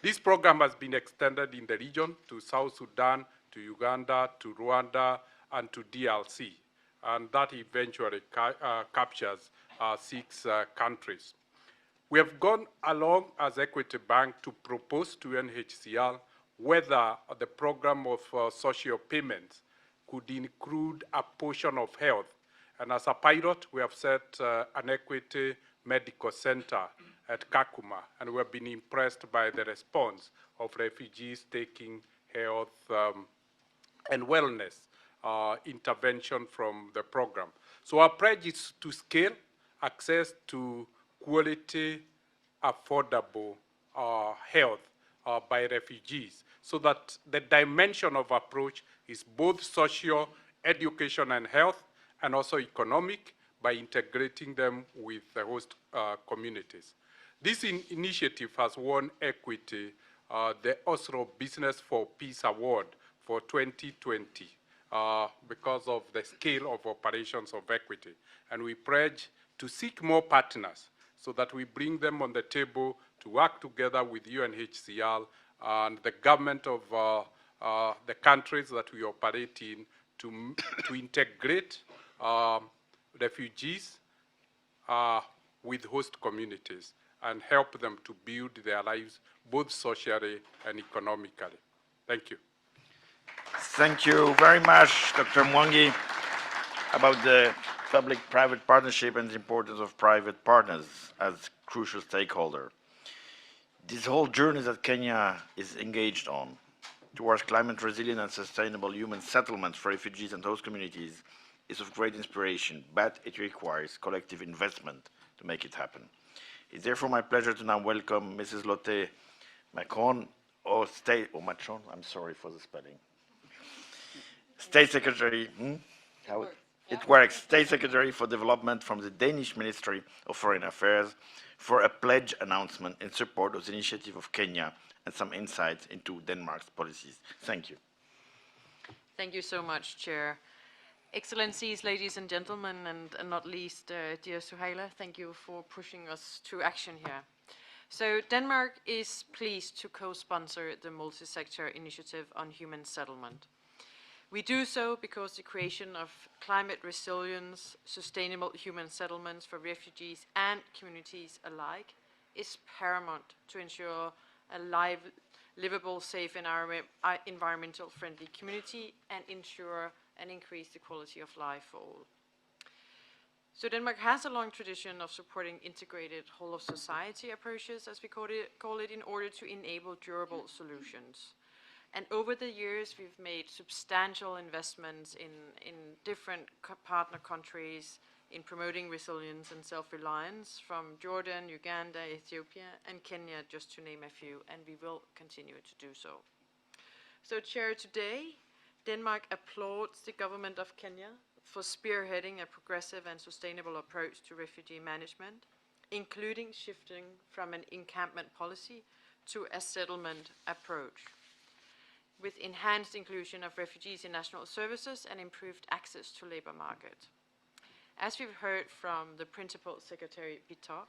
This program has been extended in the region to South Sudan, to Uganda, to Rwanda, and to DRC. And that eventually captures 6 countries. We have gone along as Equity Bank to propose to UNHCR whether the program of social payments could include a portion of health. And as a pilot, we have set an Equity Medical Center at Kakuma, and we have been impressed by the response of refugees taking health and wellness intervention from the program. So our pledge is to scale access to quality, affordable health by refugees, so that the dimension of approach is both social, education, and health, and also economic, by integrating them with the host communities. This initiative has won Equity the Oslo Business for Peace Award for 2020 because of the scale of operations of Equity. And we pledge to seek more partners so that we bring them on the table to work together with UNHCR and the government of the countries that we operate in to integrate refugees with host communities and help them to build their lives both socially and economically. Thank you. Thank you very much, Dr. Mwangi, about the public-private partnership and the importance of private partners as crucial stakeholder. This whole journey that Kenya is engaged on towards climate resilient and sustainable human settlements for refugees and host communities is of great inspiration, but it requires collective investment to make it happen. It's therefore my pleasure to now welcome Mrs. Lotte Macron, or Macron, I'm sorry for the spelling. State Secretary, it works, State Secretary for Development from the Danish Ministry of Foreign Affairs, for a pledge announcement in support of the initiative of Kenya and some insights into Denmark's policies. Thank you. Thank you so much, Chair. Excellencies, ladies and gentlemen, and not least, dear Suhaila, thank you for pushing us to action here. So Denmark is pleased to co-sponsor the multi-sector initiative on human settlement. We do so because the creation of climate resilience, sustainable human settlements for refugees and communities alike is paramount to ensure a livable, safe, and environmental friendly community and ensure and increase the quality of life for all. So Denmark has a long tradition of supporting integrated whole of society approaches, as we call it, in order to enable durable solutions. And over the years, we've made substantial investments in different partner countries in promoting resilience and self-reliance, from Jordan, Uganda, Ethiopia, and Kenya, just to name a few, and we will continue to do so. So, Chair, today, Denmark applauds the government of Kenya for spearheading a progressive and sustainable approach to refugee management, including shifting from an encampment policy to a settlement approach, with enhanced inclusion of refugees in national services and improved access to labor market. As we've heard from the Principal Secretary Bitok,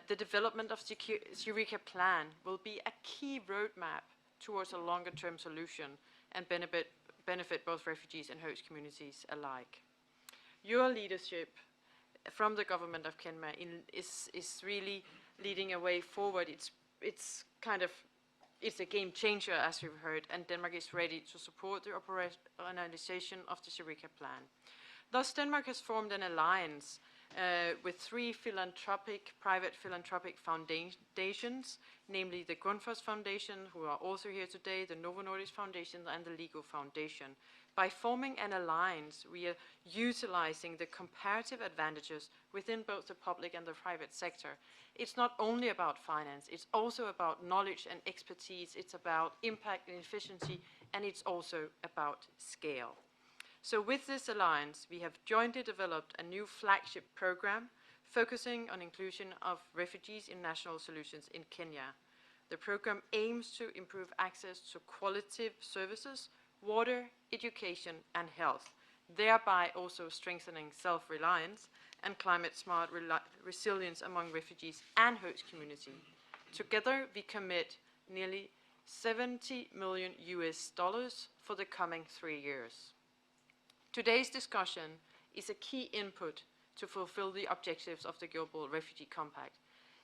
the development of the Eureka Plan will be a key roadmap towards a longer-term solution and benefit both refugees and host communities alike. Your leadership from the government of Kenya is really leading a way forward. It's a game changer, as we've heard, and Denmark is ready to support the operationalization of the Eureka Plan. Thus, Denmark has formed an alliance with three private philanthropic foundations, namely the Grundfos Foundation, who are also here today, the Novo Nordisk Foundation, and the Lego Foundation. By forming an alliance, we are utilizing the comparative advantages within both the public and the private sector. It's not only about finance, it's also about knowledge and expertise, it's about impact and efficiency, and it's also about scale. So with this alliance, we have jointly developed a new flagship program focusing on inclusion of refugees in national solutions in Kenya. The program aims to improve access to qualitative services, water, education, and health, thereby also strengthening self-reliance and climate-smart resilience among refugees and host community. Together, we commit nearly $70 million for the coming 3 years. Today's discussion is a key input to fulfill the objectives of the Global Refugee Compact.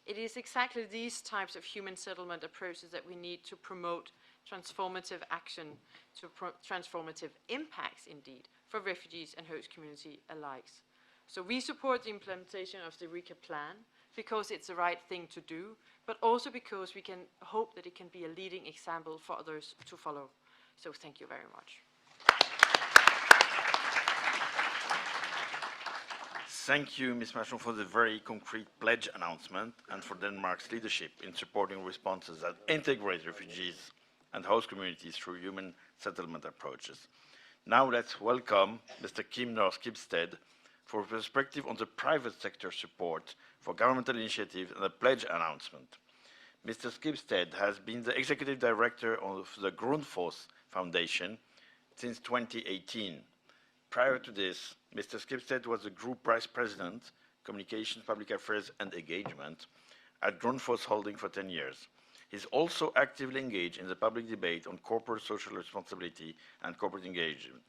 It is exactly these types of human settlement approaches that we need to promote transformative action, to transformative impacts, indeed, for refugees and host community alike. So we support the implementation of the Eureka Plan because it's the right thing to do, but also because we can hope that it can be a leading example for others to follow. So thank you very much. Thank you, Ms. Machon, for the very concrete pledge announcement and for Denmark's leadership in supporting responses that integrate refugees and host communities through human settlement approaches. Now let's welcome Mr. Kim North Skibsted for a perspective on the private sector support for governmental initiatives and a pledge announcement. Mr. Skibsted has been the executive director of the Grundfos Foundation since 2018. Prior to this, Mr. Skibsted was the Group Vice President, Communications, Public Affairs and Engagement at Grundfos Holding for 10 years. He's also actively engaged in the public debate on corporate social responsibility and corporate engagement.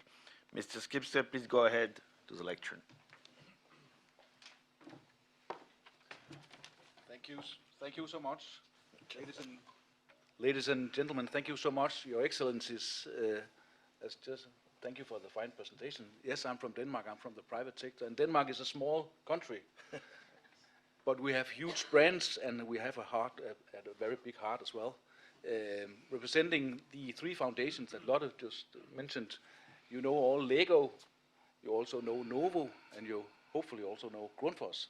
Mr. Skibsted, please go ahead to the lectern. Thank you so much. Ladies and gentlemen, thank you so much, Your Excellencies. Thank you for the fine presentation. Yes, I'm from Denmark. I'm from the private sector, and Denmark is a small country, but we have huge brands, and we have a very big heart as well. Representing the three foundations that Lotte just mentioned, you know all Lego, you also know Novo, and you hopefully also know Grundfos.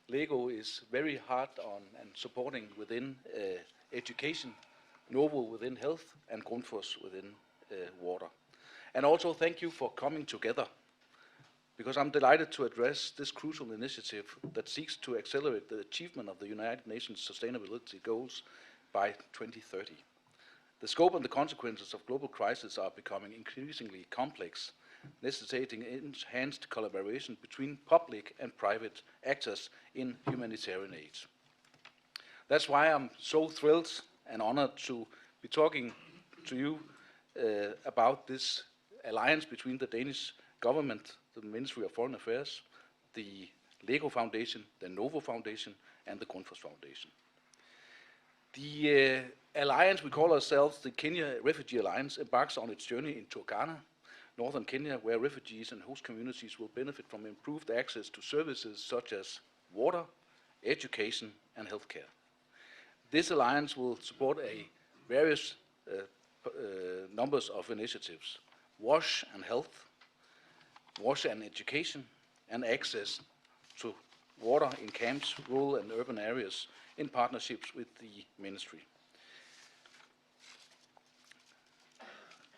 Lego is very hard on and supporting within education, Novo within health, and Grundfos within water. And also thank you for coming together, because I'm delighted to address this crucial initiative that seeks to accelerate the achievement of the United Nations Sustainability Goals by 2030. The scope and the consequences of global crisis are becoming increasingly complex, necessitating enhanced collaboration between public and private actors in humanitarian aid. That's why I'm so thrilled and honored to be talking to you about this alliance between the Danish government, the Ministry of Foreign Affairs, the LEGO Foundation, the Novo Foundation, and the Grundfos Foundation. The alliance, we call ourselves the Kenya Refugee Alliance, embarks on its journey in Turkana, northern Kenya, where refugees and host communities will benefit from improved access to services such as water, education, and healthcare. This alliance will support various numbers of initiatives: wash and health, wash and education, and access to water in camps, rural and urban areas, in partnerships with the ministry.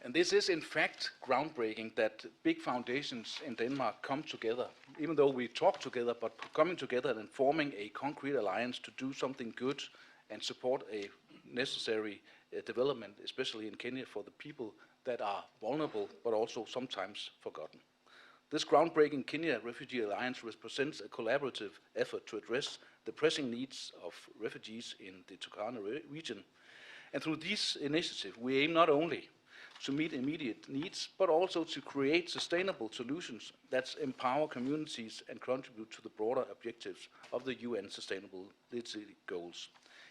And this is in fact groundbreaking, that big foundations in Denmark come together, even though we talk together, but coming together and forming a concrete alliance to do something good and support a necessary development, especially in Kenya, for the people that are vulnerable but also sometimes forgotten. This groundbreaking Kenya Refugee Alliance represents a collaborative effort to address the pressing needs of refugees in the Turkana region. And through this initiative, we aim not only to meet immediate needs, but also to create sustainable solutions that empower communities and contribute to the broader objectives of the UN Sustainability Goals.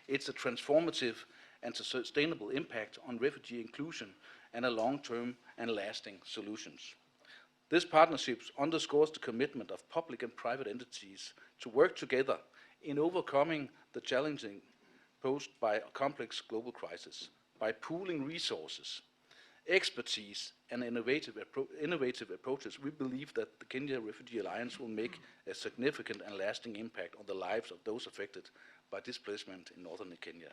It's a transformative and sustainable impact on refugee inclusion and a long-term and lasting solutions. This partnership underscores the commitment of public and private entities to work together in overcoming the challenges posed by a complex global crisis. By pooling resources, expertise, and innovative approaches, we believe that the Kenya Refugee Alliance will make a significant and lasting impact on the lives of those affected by displacement in northern Kenya.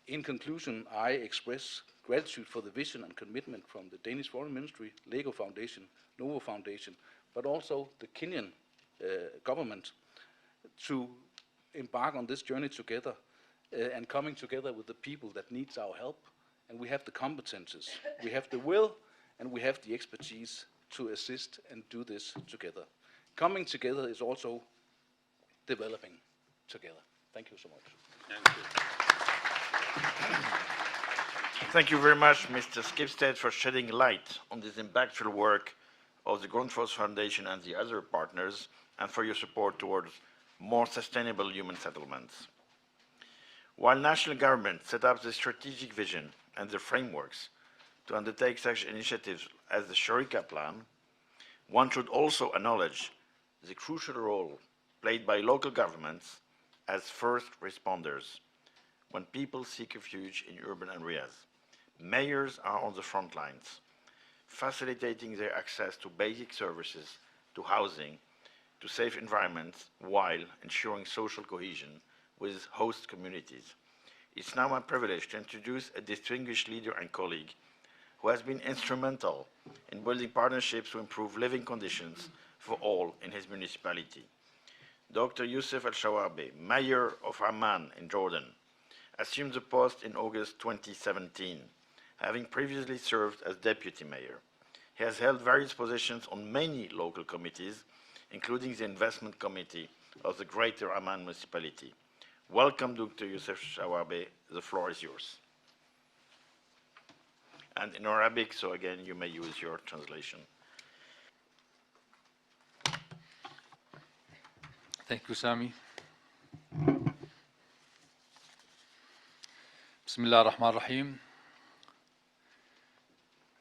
In conclusion, I express gratitude for the vision and commitment from the Danish Foreign Ministry, LEGO Foundation, Novo Foundation, but also the Kenyan government to embark on this journey together and coming together with the people that needs our help. And we have the competences, we have the will, and we have the expertise to assist and do this together. Coming together is also developing together. Thank you so much. Thank you. Thank you very much, Mr. Skipstead, for shedding light on this impactful work of the Grundfos Foundation and the other partners, and for your support towards more sustainable human settlements. While national governments set up the strategic vision and the frameworks to undertake such initiatives as the Sharika Plan, one should also acknowledge the crucial role played by local governments as first responders when people seek refuge in urban areas. Mayors are on the front lines, facilitating their access to basic services, to housing, to safe environments, while ensuring social cohesion with host communities. It's now my privilege to introduce a distinguished leader and colleague who has been instrumental in building partnerships to improve living conditions for all in his municipality. Dr. Youssef Al-Shawabi, Mayor of Amman in Jordan, assumed the post in August 2017, having previously served as deputy mayor. He has held various positions on many local committees, including the investment committee of the Greater Amman municipality. Welcome, Dr. Youssef Shawabi. The floor is yours. And in Arabic, so again, you may use your translation. Thank you, Sami. بسم الله الرحمن الرحيم.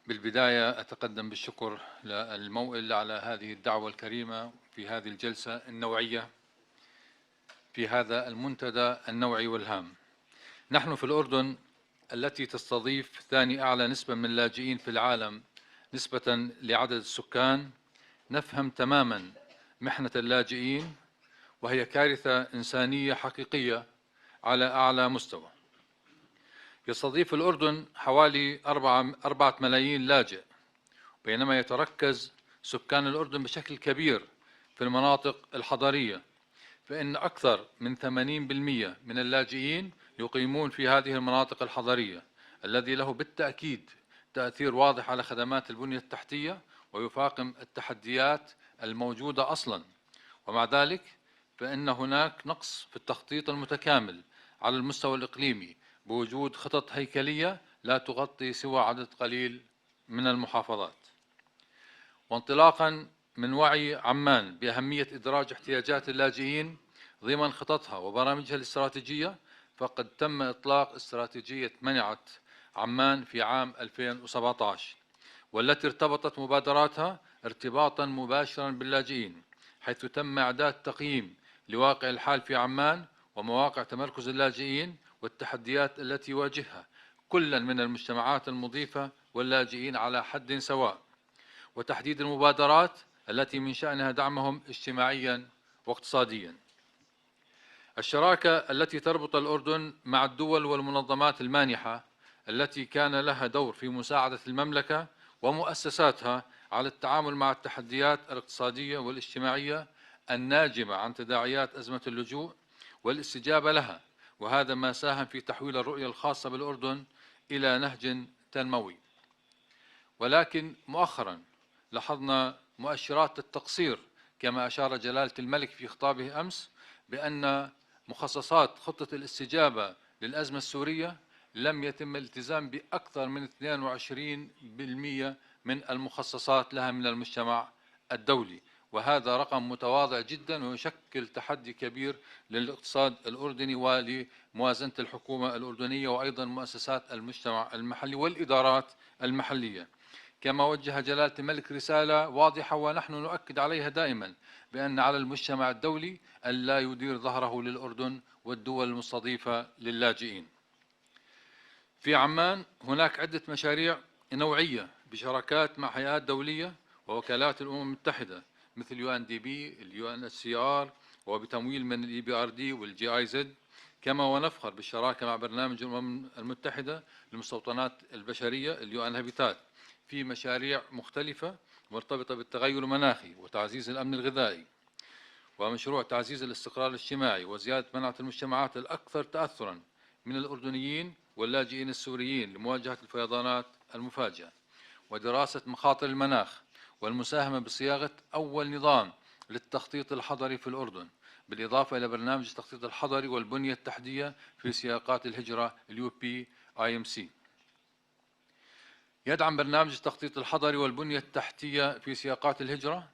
بالبداية أتقدم بالشكر للموئل على هذه الدعوة الكريمة في هذه الجلسة النوعية في هذا المنتدى النوعي والهام. نحن في الأردن التي تستضيف ثاني أعلى نسبة من اللاجئين في العالم نسبة لعدد السكان، نفهم تماما محنة اللاجئين، وهي كارثة إنسانية حقيقية على أعلى مستوى. يستضيف الأردن حوالي 4 ملايين لاجئ، بينما يتركز سكان الأردن بشكل كبير في المناطق الحضرية، فإن أكثر من 80% من اللاجئين يقيمون في هذه المناطق الحضرية، الذي له بالتأكيد تأثير واضح على خدمات البنية التحتية ويفاقم التحديات الموجودة أصلا. ومع ذلك فإن هناك نقص في التخطيط المتكامل على المستوى الإقليمي بوجود خطط هيكلية لا تغطي سوى عدد قليل من المحافظات. وانطلاقا من وعي عمان بأهمية إدراج احتياجات اللاجئين ضمن خططها وبرامجها الاستراتيجية، فقد تم إطلاق استراتيجية منعة عمان في عام 2017، والتي ارتبطت مبادراتها ارتباطا مباشرا باللاجئين، حيث تم إعداد تقييم لواقع الحال في عمان ومواقع تمركز اللاجئين والتحديات التي يواجهها كلا من المجتمعات المضيفة واللاجئين على حد سواء، وتحديد المبادرات التي من شأنها دعمهم اجتماعيا واقتصاديا. الشراكة التي تربط الأردن مع الدول والمنظمات المانحة التي كان لها دور في مساعدة المملكة ومؤسساتها على التعامل مع التحديات الاقتصادية والاجتماعية الناجمة عن تداعيات أزمة اللجوء والاستجابة لها، وهذا ما ساهم في تحويل الرؤية الخاصة بالأردن إلى نهج تنموي. ولكن مؤخرا لاحظنا مؤشرات التقصير، كما أشار جلالة الملك في خطابه أمس بأن مخصصات خطة الاستجابة للأزمة السورية لم يتم الالتزام بأكثر من 22% من المخصصات لها من المجتمع الدولي، وهذا رقم متواضع جدا ويشكل تحدي كبير للاقتصاد الأردني ولموازنة الحكومة الأردنية وأيضا مؤسسات المجتمع المحلي والإدارات المحلية. كما وجه جلالة الملك رسالة واضحة ونحن نؤكد عليها دائما بأن على المجتمع الدولي أن لا يدير ظهره للأردن والدول المستضيفة للاجئين. في عمان هناك عدة مشاريع نوعية بشراكات مع هيئات دولية ووكالات الأمم المتحدة مثل UNDP، UNHCR، وبتمويل من EBRD والGIZ. كما ونفخر بالشراكة مع برنامج الأمم المتحدة للمستوطنات البشرية UNHabitat في مشاريع مختلفة مرتبطة بالتغير المناخي وتعزيز الأمن الغذائي، ومشروع تعزيز الاستقرار الاجتماعي وزيادة مناعة المجتمعات الأكثر تأثرا من الأردنيين واللاجئين السوريين لمواجهة الفيضانات المفاجئة، ودراسة مخاطر المناخ والمساهمة بصياغة أول نظام للتخطيط الحضري في الأردن، بالإضافة إلى برنامج التخطيط الحضري والبنية التحتية في سياقات الهجرة UPIMC. يدعم برنامج التخطيط الحضري والبنية التحتية في سياقات الهجرة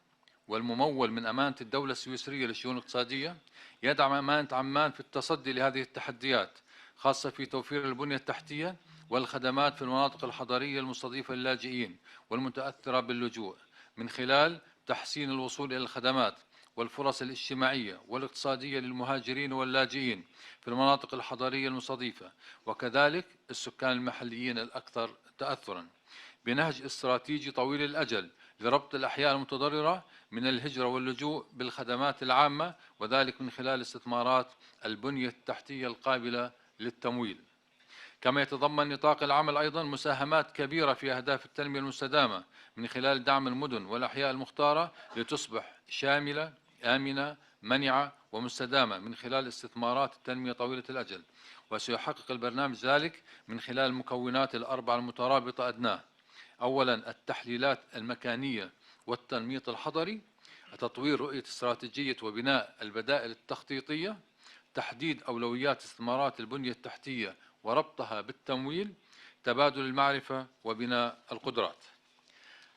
والممول من أمانة الدولة السويسرية للشؤون الاقتصادية، يدعم أمانة عمان في التصدي لهذه التحديات، خاصة في توفير البنية التحتية والخدمات في المناطق الحضرية المستضيفة للاجئين والمتأثرة باللجوء، من خلال تحسين الوصول إلى الخدمات والفرص الاجتماعية والاقتصادية للمهاجرين واللاجئين في المناطق الحضرية المستضيفة، وكذلك السكان المحليين الأكثر تأثرا، بنهج استراتيجي طويل الأجل لربط الأحياء المتضررة من الهجرة واللجوء بالخدمات العامة، وذلك من خلال استثمارات البنية التحتية القابلة للتمويل. كما يتضمن نطاق العمل أيضا مساهمات كبيرة في أهداف التنمية المستدامة من خلال دعم المدن والأحياء المختارة لتصبح شاملة آمنة منعة ومستدامة من خلال استثمارات التنمية طويلة الأجل. وسيحقق البرنامج ذلك من خلال المكونات الأربعة المترابطة أدناه: أولا التحليلات المكانية والتنميط الحضري، تطوير رؤية استراتيجية وبناء البدائل التخطيطية، تحديد أولويات استثمارات البنية التحتية وربطها بالتمويل، تبادل المعرفة وبناء القدرات.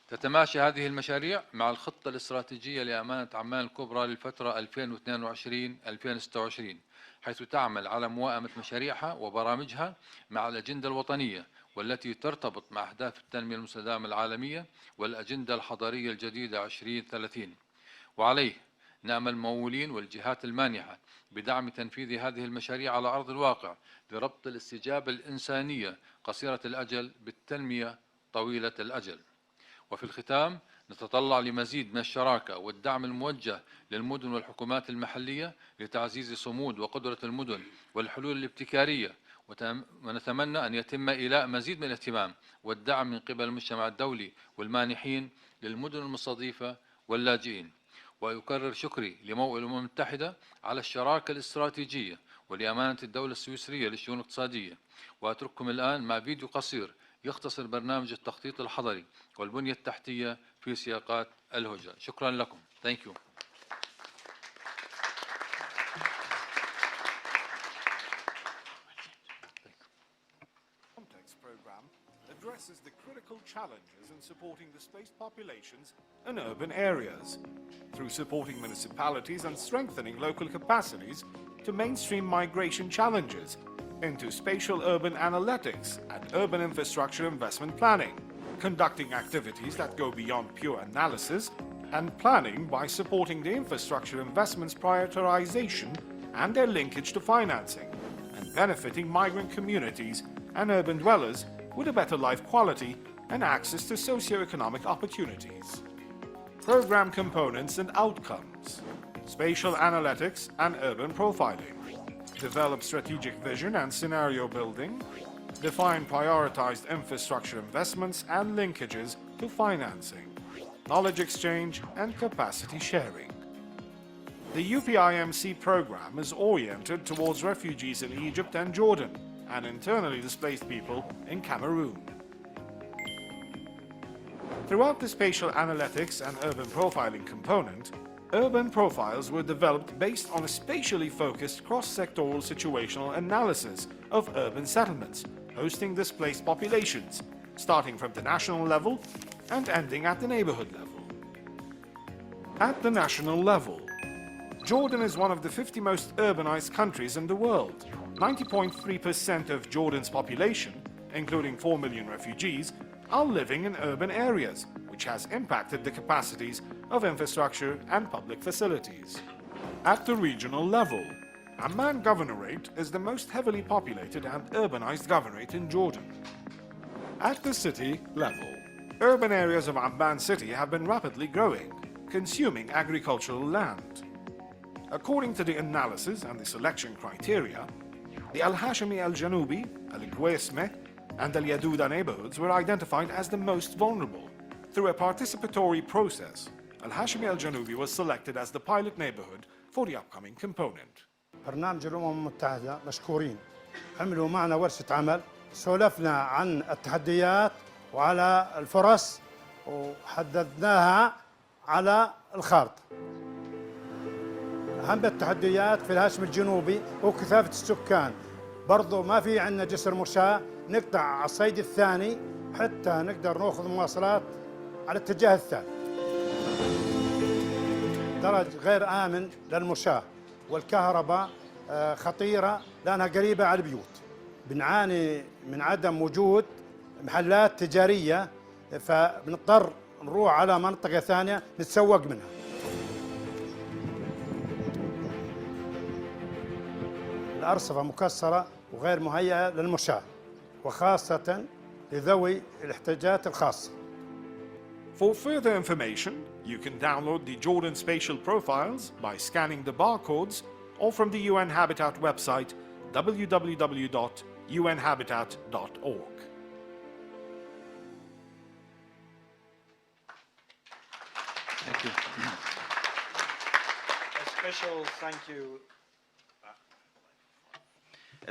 تتماشى هذه المشاريع مع الخطة الاستراتيجية لأمانة عمان الكبرى للفترة 2022-2026، حيث تعمل على موائمة مشاريعها وبرامجها مع الأجندة الوطنية والتي ترتبط مع أهداف التنمية المستدامة العالمية والأجندة الحضرية الجديدة 2030. وعليه نأمل الممولين والجهات المانحة بدعم تنفيذ هذه المشاريع على أرض الواقع لربط الاستجابة الإنسانية قصيرة الأجل بالتنمية طويلة الأجل. وفي الختام نتطلع لمزيد من الشراكة والدعم الموجه للمدن والحكومات المحلية لتعزيز صمود وقدرة المدن والحلول الابتكارية، ونتمنى أن يتم إيلاء مزيد من الاهتمام والدعم من قبل المجتمع الدولي والمانحين للمدن المستضيفة واللاجئين. ويكرر شكري لموئل الأمم المتحدة على الشراكة الاستراتيجية ولأمانة الدولة السويسرية للشؤون الاقتصادية. وأترككم الآن مع فيديو قصير يختصر برنامج التخطيط الحضري والبنية التحتية في سياقات الهجرة. شكرا لكم. Thank you. Program addresses the critical challenges in supporting displaced populations in urban areas through supporting municipalities and strengthening local capacities to mainstream migration challenges into spatial urban analytics and urban infrastructure investment planning, conducting activities that go beyond pure analysis and planning by supporting the infrastructure investments prioritization and their linkage to financing, and benefiting migrant communities and urban dwellers with a better life quality and access to socio-economic opportunities. Program components and outcomes: spatial analytics and urban profiling, develop strategic vision and scenario building, define prioritized infrastructure investments and linkages to financing, knowledge exchange and capacity sharing. The UPIMC program is oriented towards refugees in Egypt and Jordan and internally displaced people in Cameroon. Throughout the spatial analytics and urban profiling component, urban profiles were developed based on a spatially focused cross-sectoral situational analysis of urban settlements hosting displaced populations, starting from the national level and ending at the neighborhood level. At the national level, Jordan is one of the 50 most urbanized countries in the world. 90.3% of Jordan's population, including 4 million refugees, are living in urban areas, which has impacted the capacities of infrastructure and public facilities. At the regional level, Amman Governorate is the most heavily populated and urbanized governorate in Jordan. At the city level, urban areas of Amman city have been rapidly growing, consuming agricultural land. According to the analysis and the selection criteria, the Al-Hashimi Al-Janubi, Al-Gwesme, and Al-Yaduda neighborhoods were identified as the most vulnerable. Through a participatory process, Al-Hashimi Al-Janubi was selected as the pilot neighborhood for the upcoming component. برنامج الأمم المتحدة مشكورين عملوا معنا ورشة عمل، سولفنا عن التحديات وعلى الفرص وحددناها على الخارطة. أهم التحديات في الهاشم الجنوبي هو كثافة السكان، برضو ما في عندنا جسر مشاة، نقطع على الصيد الثاني حتى نقدر ناخذ مواصلات على الاتجاه الثاني. درج غير آمن للمشاة، والكهرباء خطيرة لأنها قريبة على البيوت. بنعاني من عدم وجود محلات تجارية، فبنضطر نروح على منطقة ثانية نتسوق منها. الأرصفة مكسرة وغير مهيئة للمشاة، وخاصة لذوي الاحتياجات الخاصة. For further information, you can download the Jordan Spatial Profiles by scanning the barcodes or from the UN Habitat website www.unhabitat.org. Thank you. A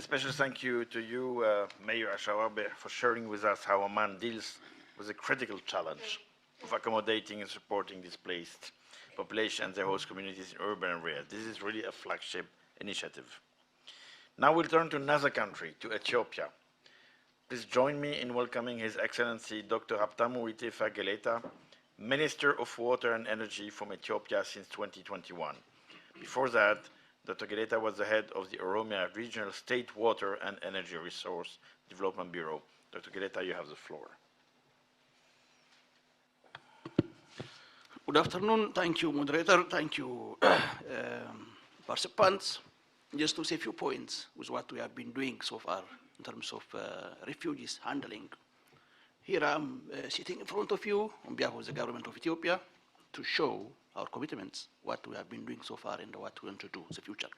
special thank you to you, Mayor Ashawabe, for sharing with us how Amman deals with the critical challenge of accommodating and supporting displaced population and their host communities in urban areas. This is really a flagship initiative. Now we'll turn to another country, to Ethiopia. Please join me in welcoming His Excellency Dr. Habtamu Itefa Geleta, Minister of Water and Energy from Ethiopia since 2021. Before that, Dr. Geleta was the head of the Oromia Regional State Water and Energy Resource Development Bureau. Dr. Geleta, you have the floor. Good afternoon. Thank you, moderator. Thank you, participants. Just to say a few points with what we have been doing so far in terms of refugees handling. Here I'm sitting in front of you on behalf of the government of Ethiopia to show our commitments, what we have been doing so far and what we want to do in the future.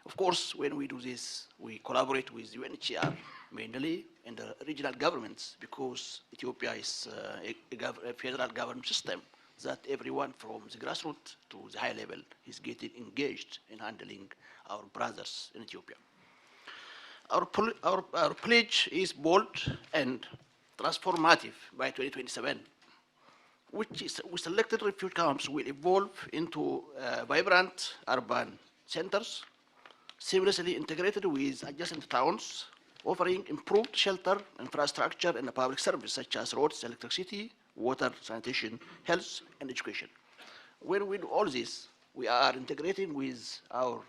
Of course, when we do this, we collaborate with UNHCR mainly and the regional governments, because Ethiopia is a federal government system that everyone from the grassroots to the high level is getting engaged in handling our brothers in Ethiopia. Our pledge is bold and transformative by 2027, which is we selected refuge camps will evolve into vibrant urban centers, seamlessly integrated with adjacent towns, offering improved shelter, infrastructure, and public service such as roads, electricity, water, sanitation, health, and education. When we do all this, we are integrating with our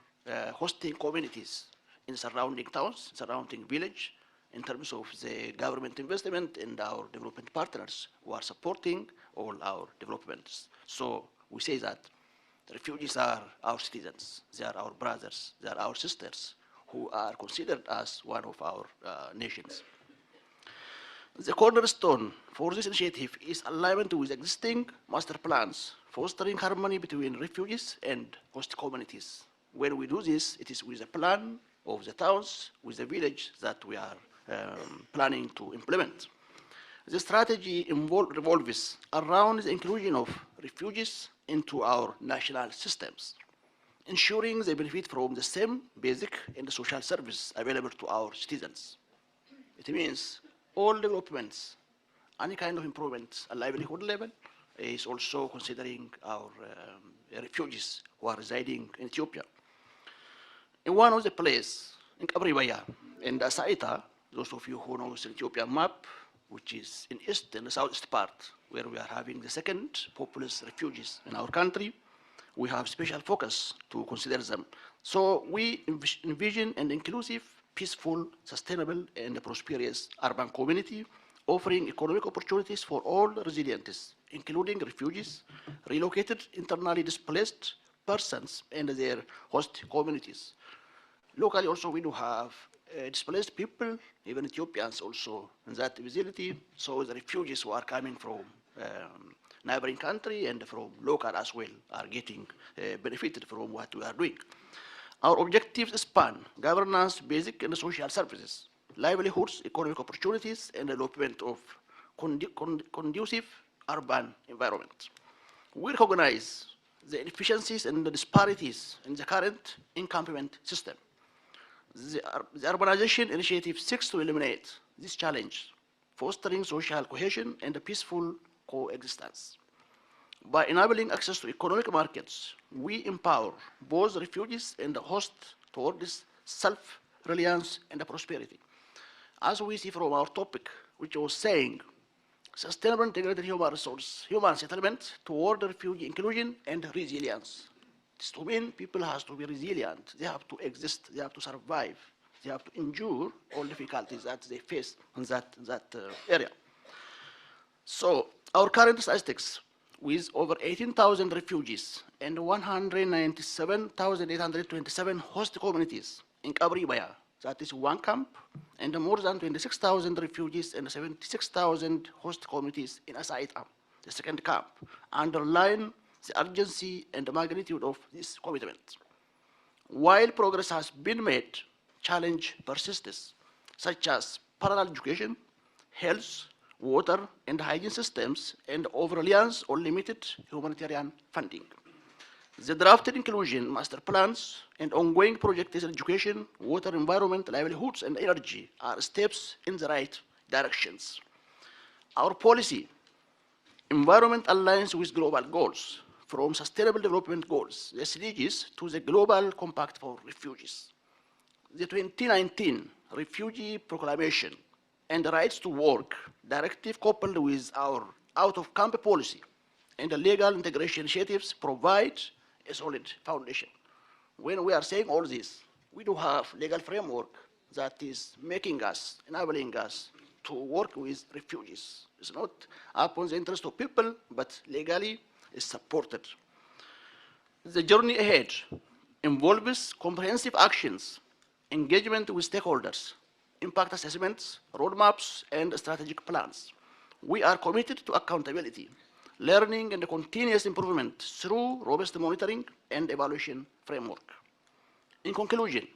hosting communities in surrounding towns, surrounding village, in terms of the government investment and our development partners who are supporting all our developments. So we say that the refugees are our citizens, they are our brothers, they are our sisters, who are considered as one of our nations. The cornerstone for this initiative is alignment with existing master plans, fostering harmony between refugees and host communities. When we do this, it is with a plan of the towns, with the village that we are planning to implement. The strategy revolves around the inclusion of refugees into our national systems, ensuring they benefit from the same basic and social service available to our citizens. It means all developments, any kind of improvement at livelihood level is also considering our refugees who are residing in Ethiopia. In one of the places, in Kabribaya, in the Saita, those of you who know the Ethiopian map, which is in east and the southeast part, where we are having the second populous refugees in our country, we have special focus to consider them. So we envision an inclusive, peaceful, sustainable, and prosperous urban community, offering economic opportunities for all residents, including refugees, relocated internally displaced persons, and their host communities. Locally also we do have displaced people, even Ethiopians also in that vicinity, so the refugees who are coming from neighboring country and from local as well are getting benefited from what we are doing. Our objectives span governance, basic and social services, livelihoods, economic opportunities, and development of conducive urban environment. We recognize the inefficiencies and the disparities in the current encampment system. The urbanization initiative seeks to eliminate this challenge, fostering social cohesion and a peaceful coexistence. By enabling access to economic markets, we empower both refugees and the host towards self-reliance and prosperity. As we see from our topic, which was saying, sustainable integrated human settlement toward refugee inclusion and resilience. This to mean people have to be resilient, they have to exist, they have to survive, they have to endure all difficulties that they face in that area. So our current statistics, with over 18,000 refugees and 197,827 host communities in Kabribaya, that is one camp, and more than 26,000 refugees and 76,000 host communities in Asaita, the second camp, underline the urgency and the magnitude of this commitment. While progress has been made, challenge persists, such as parallel education, health, water and hygiene systems, and over-reliance on limited humanitarian funding. The drafted inclusion master plans and ongoing projects in education, water, environment, livelihoods, and energy are steps in the right directions. Our policy, environment aligns with global goals, from Sustainable Development Goals, the SDGs, to the Global Compact for Refugees. The 2019 Refugee Proclamation and the Rights to Work directive, coupled with our out-of-camp policy and the legal integration initiatives, provide a solid foundation. When we are saying all this, we do have legal framework that is making us, enabling us to work with refugees. It's not upon the interest of people, but legally is supported. The journey ahead involves comprehensive actions, engagement with stakeholders, impact assessments, roadmaps, and strategic plans. We are committed to accountability, learning, and continuous improvement through robust monitoring and evaluation framework. In conclusion,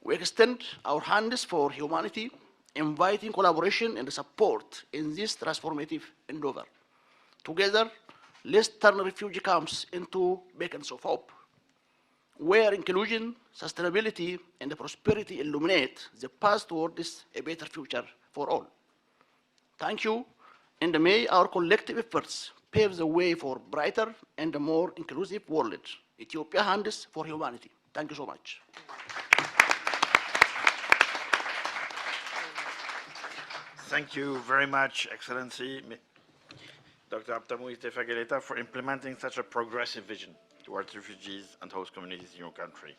we extend our hands for humanity, inviting collaboration and support in this transformative endeavor. Together, let's turn refugee camps into beacons of hope, where inclusion, sustainability, and prosperity illuminate the path towards a better future for all. Thank you, and may our collective efforts pave the way for brighter and a more inclusive world. Ethiopia Hands for Humanity. Thank you so much. Thank you very much, Excellency, Dr. Abtamu Itefageleta, for implementing such a progressive vision towards refugees and host communities in your country.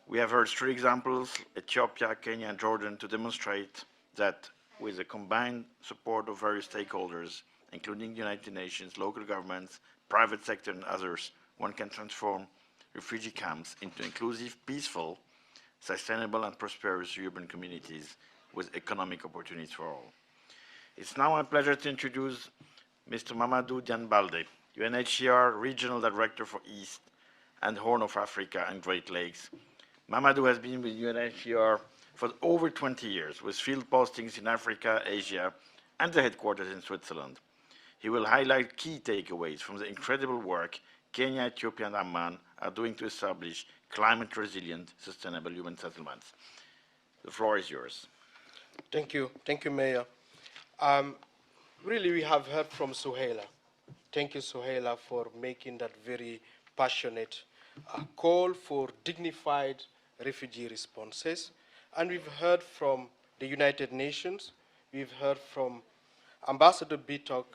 We have heard three examples, Ethiopia, Kenya, and Jordan, to demonstrate that with the combined support of various stakeholders, including the United Nations, local governments, private sector, and others, one can transform refugee camps into inclusive, peaceful, sustainable, and prosperous urban communities with economic opportunities for all. It's now my pleasure to introduce Mr. Mamadou Dianbalde, UNHCR Regional Director for East and Horn of Africa and Great Lakes. Mamadou has been with UNHCR for over 20 years, with field postings in Africa, Asia, and the headquarters in Switzerland. He will highlight key takeaways from the incredible work Kenya, Ethiopia, and Amman are doing to establish climate-resilient, sustainable human settlements. The floor is yours. Thank you, Mayor. Really, we have heard from Suhaila. Thank you, Suhaila, for making that very passionate call for dignified refugee responses. And we've heard from the United Nations, we've heard from Ambassador Bitok,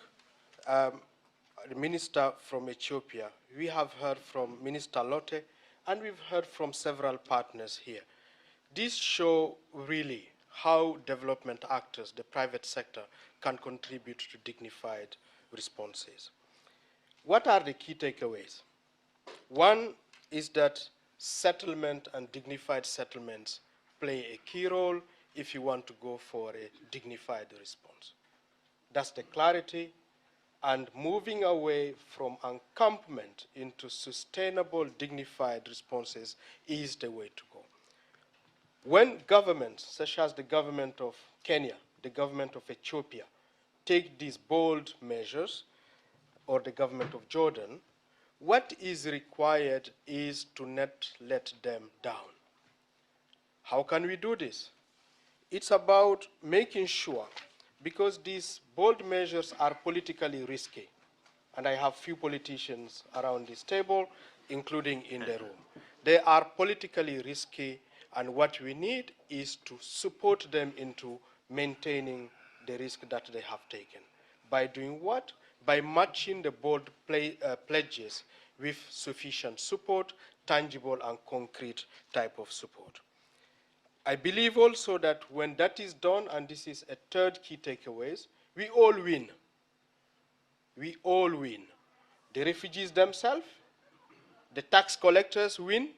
the minister from Ethiopia, we have heard from Minister Lotte, and we've heard from several partners here. This show really how development actors, the private sector, can contribute to dignified responses. What are the key takeaways? One is that settlement and dignified settlements play a key role if you want to go for a dignified response. That's the clarity, and moving away from encampment into sustainable, dignified responses is the way to go. When governments, such as the government of Kenya, the government of Ethiopia, take these bold measures, or the government of Jordan, what is required is to not let them down. How can we do this? It's about making sure, because these bold measures are politically risky, and I have few politicians around this table, including in the room. They are politically risky, and what we need is to support them into maintaining the risk that they have taken. By doing what? By matching the bold pledges with sufficient support, tangible and concrete type of support. I believe also that when that is done, and this is a third key takeaway, we all win. We all win. The refugees themselves, the tax collectors win,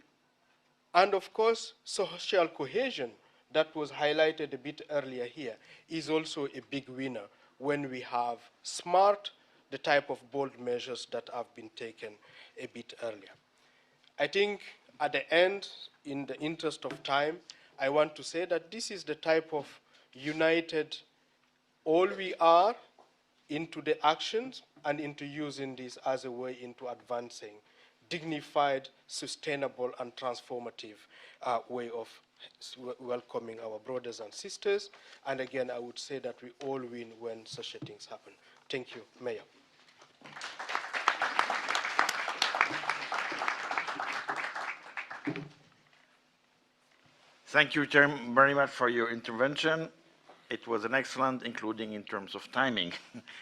and of course, social cohesion that was highlighted a bit earlier here is also a big winner when we have smart, the type of bold measures that have been taken a bit earlier. I think at the end, in the interest of time, I want to say that this is the type of united, all we are into the actions and into using this as a way into advancing dignified, sustainable, and transformative way of welcoming our brothers and sisters. And again, I would say that we all win when such things happen. Thank you, Mayor. Thank you very much for your intervention. It was an excellent, including in terms of timing,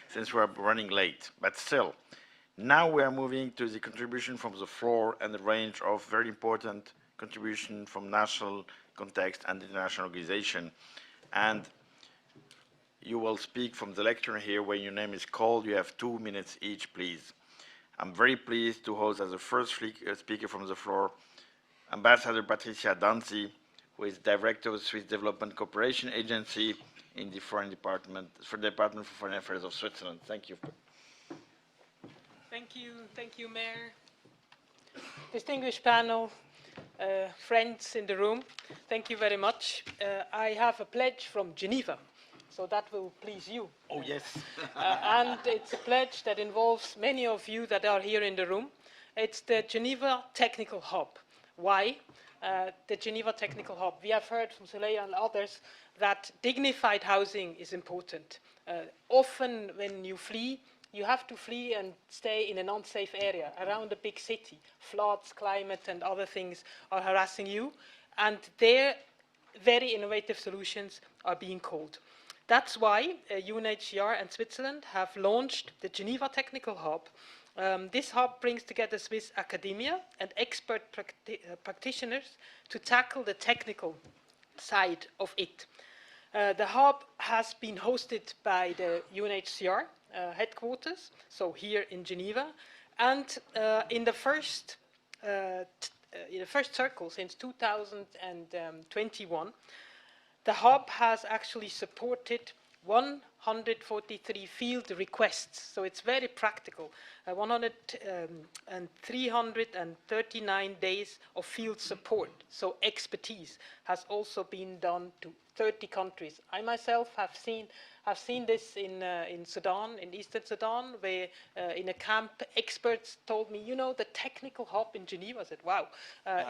since we are running late. But still, now we are moving to the contribution from the floor and the range of very important contribution from national context and international organization. And you will speak from the lectern here when your name is called. You have 2 minutes each, please. I'm very pleased to host as the first speaker from the floor, Ambassador Patricia Danzi, who is Director of the Swiss Development Cooperation Agency in the Department for Foreign Affairs of Switzerland. Thank you. Thank you, Mayor. Distinguished panel, friends in the room, thank you very much. I have a pledge from Geneva, so that will please you. Oh, yes. And it's a pledge that involves many of you that are here in the room. It's the Geneva Technical Hub. Why? the Geneva Technical Hub. We have heard from Soleil and others that dignified housing is important. Often when you flee, you have to flee and stay in an unsafe area around a big city. Floods, climate, and other things are harassing you. And there, very innovative solutions are being called. That's why UNHCR and Switzerland have launched the Geneva Technical Hub. This hub brings together Swiss academia and expert practitioners to tackle the technical side of it. The hub has been hosted by the UNHCR headquarters, so here in Geneva, and in the first circle since 2021, the hub has actually supported 143 field requests, so it's very practical. 339 days of field support, so expertise, has also been done to 30 countries. I myself have seen this in Sudan, in Eastern Sudan, where in a camp, experts told me, you know, the technical hub in Geneva, I said, wow,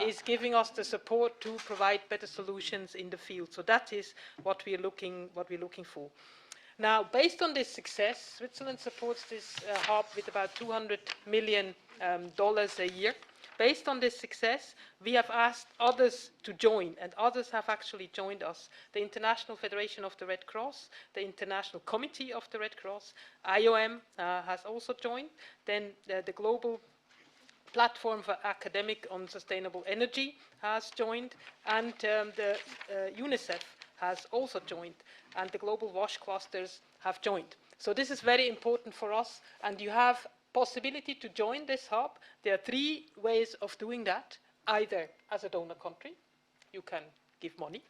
is giving us the support to provide better solutions in the field. So that is what we're looking for. Now, based on this success, Switzerland supports this hub with about $200 million a year. Based on this success, we have asked others to join, and others have actually joined us. The International Federation of the Red Cross, the International Committee of the Red Cross, IOM has also joined, then the Global Platform for Academic on Sustainable Energy has joined, and the UNICEF has also joined, and the Global WASH clusters have joined. So this is very important for us, and you have possibility to join this hub. There are 3 ways of doing that, either as a donor country, you can give money,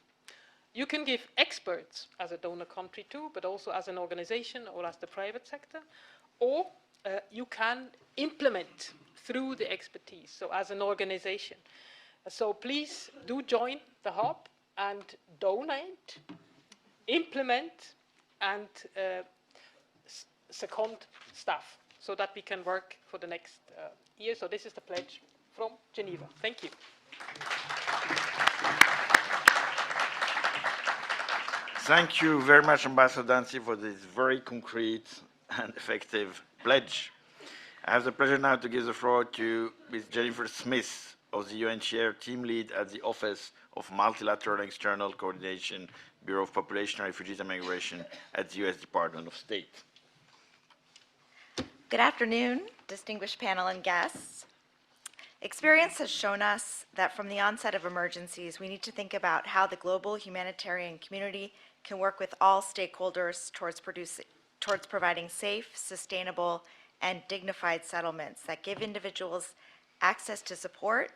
you can give experts as a donor country too, but also as an organization or as the private sector, or you can implement through the expertise, so as an organization. So please do join the hub and donate, implement, and second staff, so that we can work for the next year. So this is the pledge from Geneva. Thank you. Thank you very much, Ambassador Dancy, for this very concrete and effective pledge. I have the pleasure now to give the floor to Ms. Jennifer Smith of the UNHCR team lead at the Office of Multilateral and External Coordination, Bureau of Population, Refugees and Migration at the U.S. Department of State. Good afternoon, distinguished panel and guests. Experience has shown us that from the onset of emergencies, we need to think about how the global humanitarian community can work with all stakeholders towards providing safe, sustainable, and dignified settlements that give individuals access to support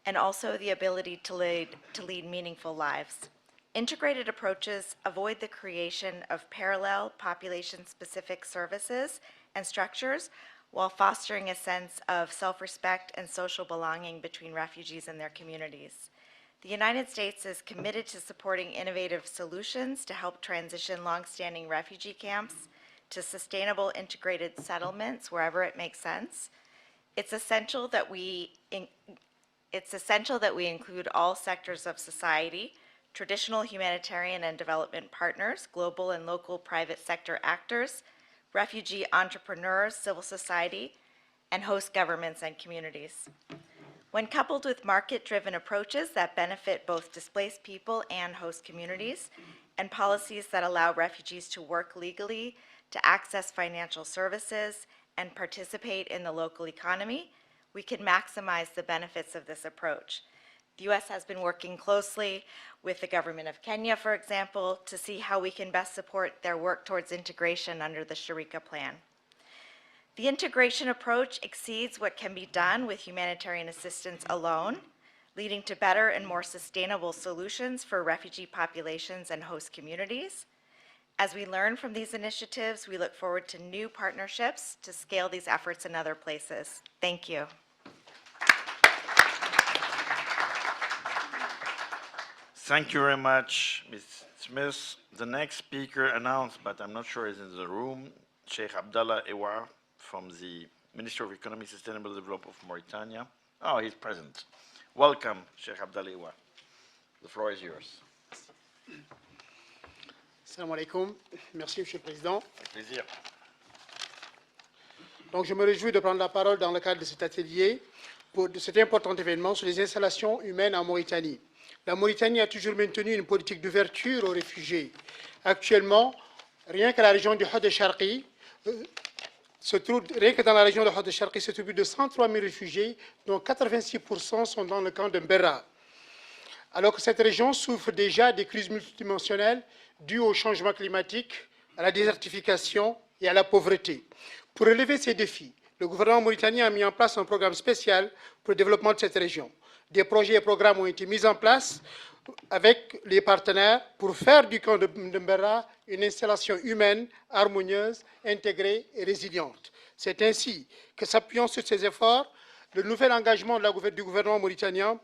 and also the ability to lead meaningful lives. Integrated approaches avoid the creation of parallel population-specific services and structures while fostering a sense of self-respect and social belonging between refugees and their communities. The United States is committed to supporting innovative solutions to help transition longstanding refugee camps to sustainable integrated settlements wherever it makes sense. It's essential that we include all sectors of society, traditional humanitarian and development partners, global and local private sector actors, refugee entrepreneurs, civil society, and host governments and communities. When coupled with market-driven approaches that benefit both displaced people and host communities, and policies that allow refugees to work legally, to access financial services, and participate in the local economy, we can maximize the benefits of this approach. The U.S. has been working closely with the government of Kenya, for example, to see how we can best support their work towards integration under the Sharika Plan. The integration approach exceeds what can be done with humanitarian assistance alone, leading to better and more sustainable solutions for refugee populations and host communities. As we learn from these initiatives, we look forward to new partnerships to scale these efforts in other places. Thank you. Thank you very much, Ms. Smith. The next speaker announced, but I'm not sure is in the room, Sheikh Abdallah Ewar from the Ministry of Economic Sustainable Development of Mauritania. Oh, he's present. Welcome, Sheikh Abdaliwa. The floor is yours. Salam alaikum. Merci, Monsieur le Président. Avec plaisir. Donc, je me réjouis de prendre la parole dans le cadre de cet atelier de cet important événement sur les installations humaines en Mauritanie. La Mauritanie a toujours maintenu une politique d'ouverture aux réfugiés. Actuellement, rien que la région du Had el-Sharqi, rien que dans la région de Had el-Sharqi, se trouve plus de 103 000 réfugiés, dont 86% sont dans le camp de Mberra. Alors que cette région souffre déjà des crises multidimensionnelles dues au changement climatique, à la désertification et à la pauvreté. Pour relever ces défis, le gouvernement mauritanien a mis en place un programme spécial pour le développement de cette région. Des projets et programmes ont été mis en place avec les partenaires pour faire du camp de Mberra une installation humaine, harmonieuse, intégrée et résiliente. C'est ainsi que, s'appuyant sur ces efforts, le nouvel engagement du gouvernement mauritanien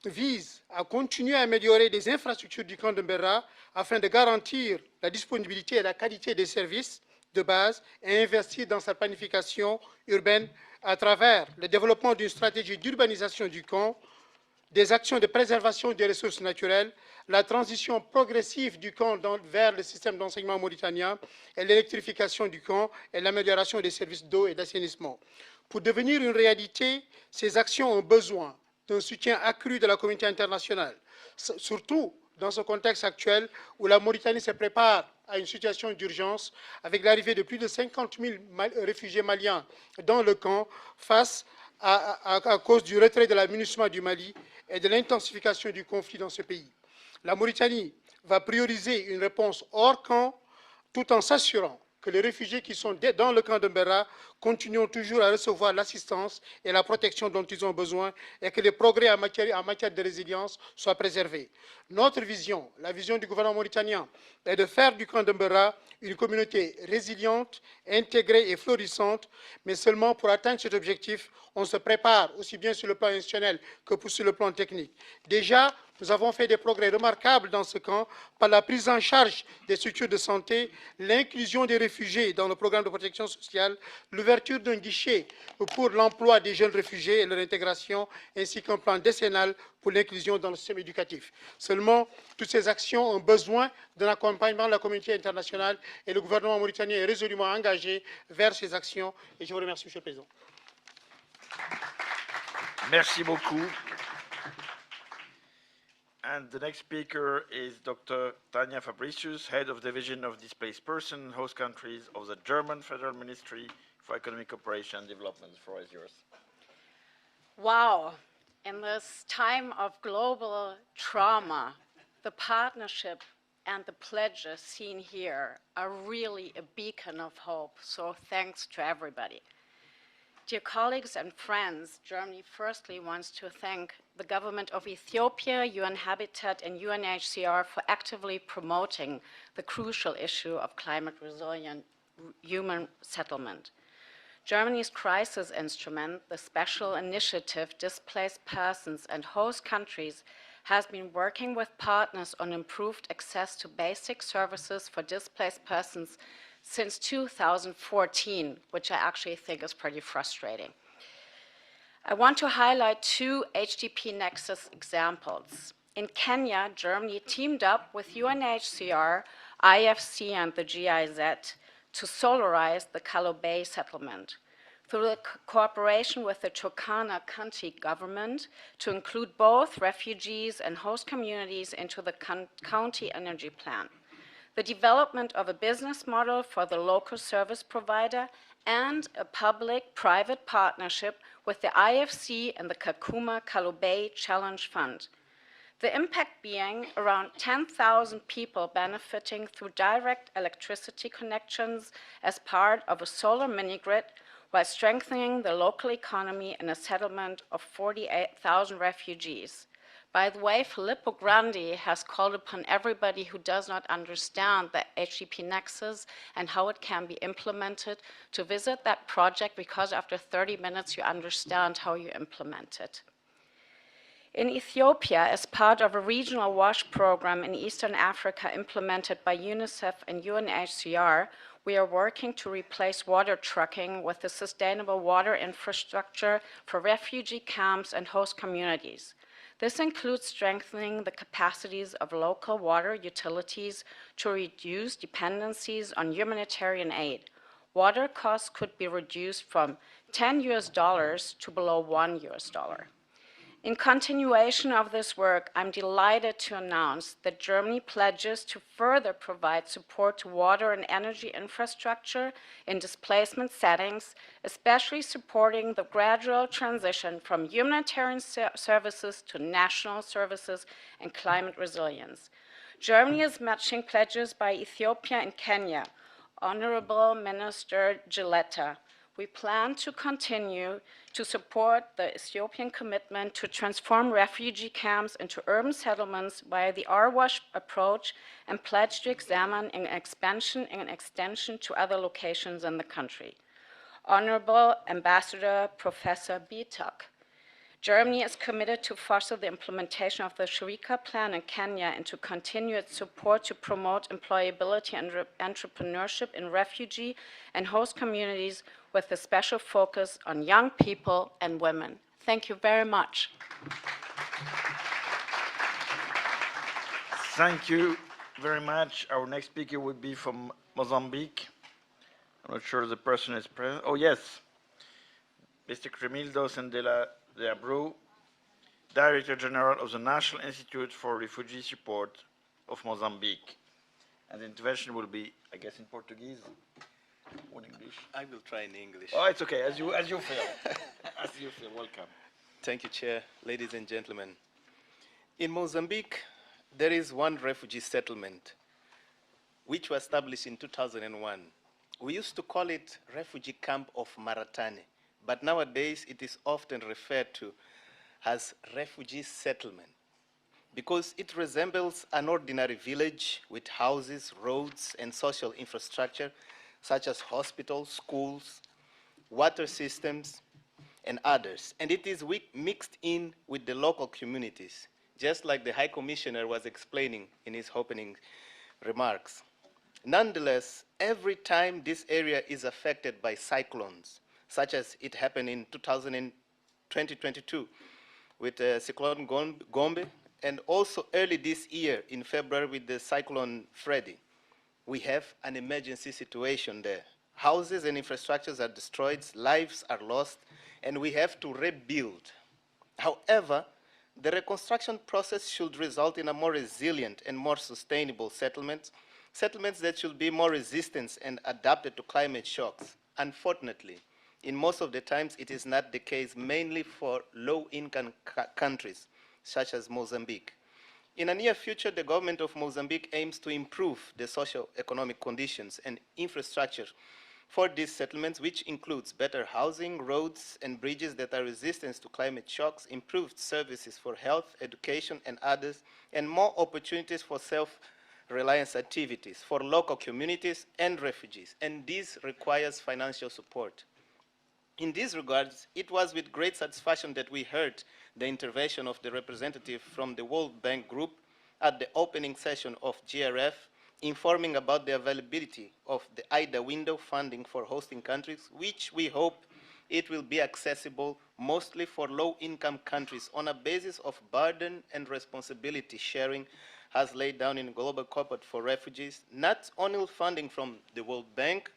vise à continuer à améliorer les infrastructures du camp de Mberra afin de garantir la disponibilité et la qualité des services de base et investir dans sa planification urbaine à travers le développement d'une stratégie d'urbanisation du camp, des actions de préservation des ressources naturelles, la transition progressive du camp vers le système d'enseignement mauritanien et l'électrification du camp et l'amélioration des services d'eau et d'assainissement. Pour devenir une réalité, ces actions ont besoin d'un soutien accru de la communauté internationale, surtout dans ce contexte actuel où la Mauritanie se prépare à une situation d'urgence avec l'arrivée de plus de 50 000 réfugiés maliens dans le camp face à cause du retrait de la MINUSMA du Mali et de l'intensification du conflit dans ce pays. La Mauritanie va prioriser une réponse hors camp tout en s'assurant que les réfugiés qui sont dans le camp de Mberra continuent toujours à recevoir l'assistance et la protection dont ils ont besoin et que les progrès en matière de résilience soient préservés. Notre vision, la vision du gouvernement mauritanien, est de faire du camp de Mberra une communauté résiliente, intégrée et florissante, mais seulement pour atteindre cet objectif, on se prépare aussi bien sur le plan institutionnel que sur le plan technique. Déjà, nous avons fait des progrès remarquables dans ce camp par la prise en charge des structures de santé, l'inclusion des réfugiés dans le programme de protection sociale, l'ouverture d'un guichet pour l'emploi des jeunes réfugiés et leur intégration, ainsi qu'un plan décennal pour l'inclusion dans le système éducatif. Seulement, toutes ces actions ont besoin d'un accompagnement de la communauté internationale et le gouvernement mauritanien est résolument engagé vers ces actions. Et je vous remercie, Monsieur le Président. Merci beaucoup. And the next speaker is Dr. Tanya Fabricius, Head of Division of Displaced Persons and Host Countries of the German Federal Ministry for Economic Cooperation and Development. The floor is yours. Wow. In this time of global trauma, the partnership and the pledges seen here are really a beacon of hope. So thanks to everybody. Dear colleagues and friends, Germany firstly wants to thank the government of Ethiopia, UN Habitat, and UNHCR for actively promoting the crucial issue of climate resilient human settlement. Germany's crisis instrument, the Special Initiative Displaced Persons and Host Countries, has been working with partners on improved access to basic services for displaced persons since 2014, which I actually think is pretty frustrating. I want to highlight two HDP Nexus examples. In Kenya, Germany teamed up with UNHCR, IFC, and the GIZ to solarize the Kalobey settlement through the cooperation with the Turkana County government to include both refugees and host communities into the county energy plan, the development of a business model for the local service provider, and a public-private partnership with the IFC and the Kakuma Kalobey Challenge Fund. The impact being around 10,000 people benefiting through direct electricity connections as part of a solar mini-grid while strengthening the local economy in a settlement of 48,000 refugees. By the way, Filippo Grandi has called upon everybody who does not understand the HDP Nexus and how it can be implemented to visit that project, because after 30 minutes you understand how you implement it. In Ethiopia, as part of a regional WASH program in Eastern Africa implemented by UNICEF and UNHCR, we are working to replace water trucking with a sustainable water infrastructure for refugee camps and host communities. This includes strengthening the capacities of local water utilities to reduce dependencies on humanitarian aid. Water costs could be reduced from $10 to below $1. In continuation of this work, I'm delighted to announce that Germany pledges to further provide support to water and energy infrastructure in displacement settings, especially supporting the gradual transition from humanitarian services to national services and climate resilience. Germany is matching pledges by Ethiopia and Kenya. Honorable Minister Gilletta, we plan to continue to support the Ethiopian commitment to transform refugee camps into urban settlements via the RWASH approach and pledge to examine an expansion and extension to other locations in the country. Honorable Ambassador Professor Bitok, Germany is committed to foster the implementation of the Sharika Plan in Kenya and to continue its support to promote employability and entrepreneurship in refugee and host communities with a special focus on young people and women. Thank you very much. Thank you very much. Our next speaker would be from Mozambique. I'm not sure the person is present. Oh, yes. Mr. Cremildo Sendela de Abreu, Director General of the National Institute for Refugee Support of Mozambique. And the intervention will be, I guess, in Portuguese or in English. I will try in English. Oh, it's okay, as you feel. As you feel, welcome. Thank you, Chair. Ladies and gentlemen. In Mozambique, there is one refugee settlement which was established in 2001. We used to call it Refugee Camp of Maratane, but nowadays it is often referred to as refugee settlement because it resembles an ordinary village with houses, roads, and social infrastructure such as hospitals, schools, water systems, and others. And it is mixed in with the local communities, just like the High Commissioner was explaining in his opening remarks. Nonetheless, every time this area is affected by cyclones, such as it happened in 2022 with Cyclone Gombe, and also early this year in February with the Cyclone Freddy, we have an emergency situation there. Houses and infrastructures are destroyed, lives are lost, and we have to rebuild. However, the reconstruction process should result in a more resilient and more sustainable settlements that should be more resistant and adapted to climate shocks. Unfortunately, in most of the times, it is not the case, mainly for low-income countries, such as Mozambique. In the near future, the government of Mozambique aims to improve the socio-economic conditions and infrastructure for these settlements, which includes better housing, roads, and bridges that are resistant to climate shocks, improved services for health, education, and others, and more opportunities for self-reliance activities for local communities and refugees. And this requires financial support. In these regards, it was with great satisfaction that we heard the intervention of the representative from the World Bank Group at the opening session of GRF, informing about the availability of the IDA window funding for hosting countries, which we hope it will be accessible mostly for low-income countries on a basis of burden and responsibility sharing as laid down in Global Compact for Refugees, not only funding from the World Bank,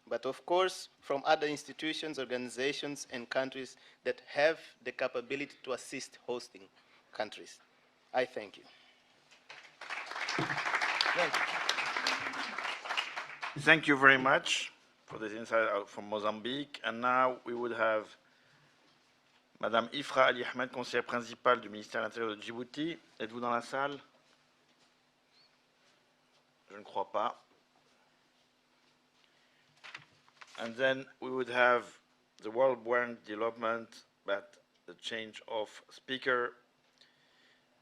but of course from other institutions, organizations, and countries that have the capability to assist hosting countries. I thank you. Thank you very much for this insight out from Mozambique. And now we would have Madame Ifra Ali Ahmed, conseillère principale du ministère de l'Intérieur de Djibouti. Êtes-vous dans la salle? Je ne crois pas. And then we would have the World Bank Development, but the change of speaker,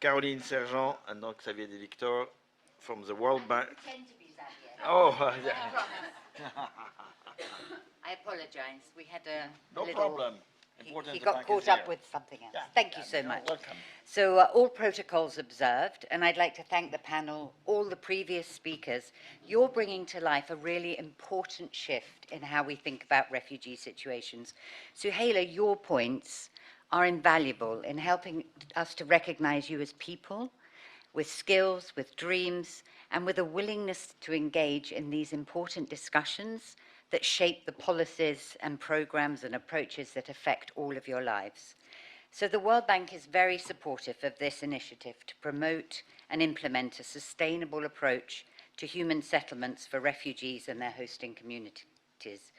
Caroline Sergent and not Xavier De Victor from the World Bank. Oh, yeah. I apologize. We had a No little... problem. He got caught up with something else. Yeah, Thank you so much. Welcome. So all protocols observed, and I'd like to thank the panel, all the previous speakers. You're bringing to life a really important shift in how we think about refugee situations. Suhaila, your points are invaluable in helping us to recognize you as people with skills, with dreams, and with a willingness to engage in these important discussions that shape the policies and programs and approaches that affect all of your lives. So the World Bank is very supportive of this initiative to promote and implement a sustainable approach to human settlements for refugees and their hosting communities.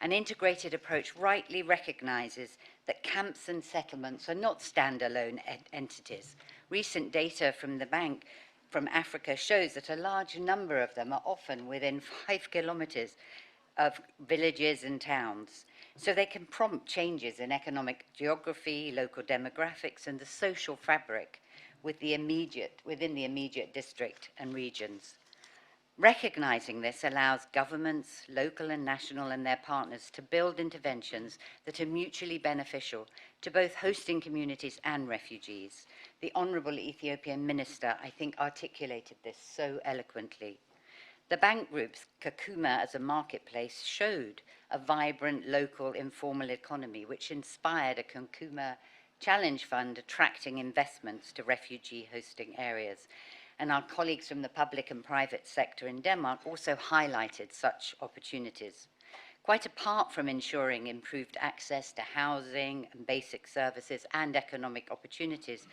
An integrated approach rightly recognizes that camps and settlements are not standalone entities. Recent data from the bank from Africa shows that a large number of them are often within 5 kilometers of villages and towns. So they can prompt changes in economic geography, local demographics, and the social fabric within the immediate district and regions. Recognizing this allows governments, local and national, and their partners to build interventions that are mutually beneficial to both hosting communities and refugees. The Honourable Ethiopian Minister, I think, articulated this so eloquently. The bank group's Kakuma as a marketplace showed a vibrant local informal economy, which inspired a Kakuma Challenge Fund attracting investments to refugee hosting areas. And our colleagues from the public and private sector in Denmark also highlighted such opportunities. Quite apart from ensuring improved access to housing and basic services and economic opportunities,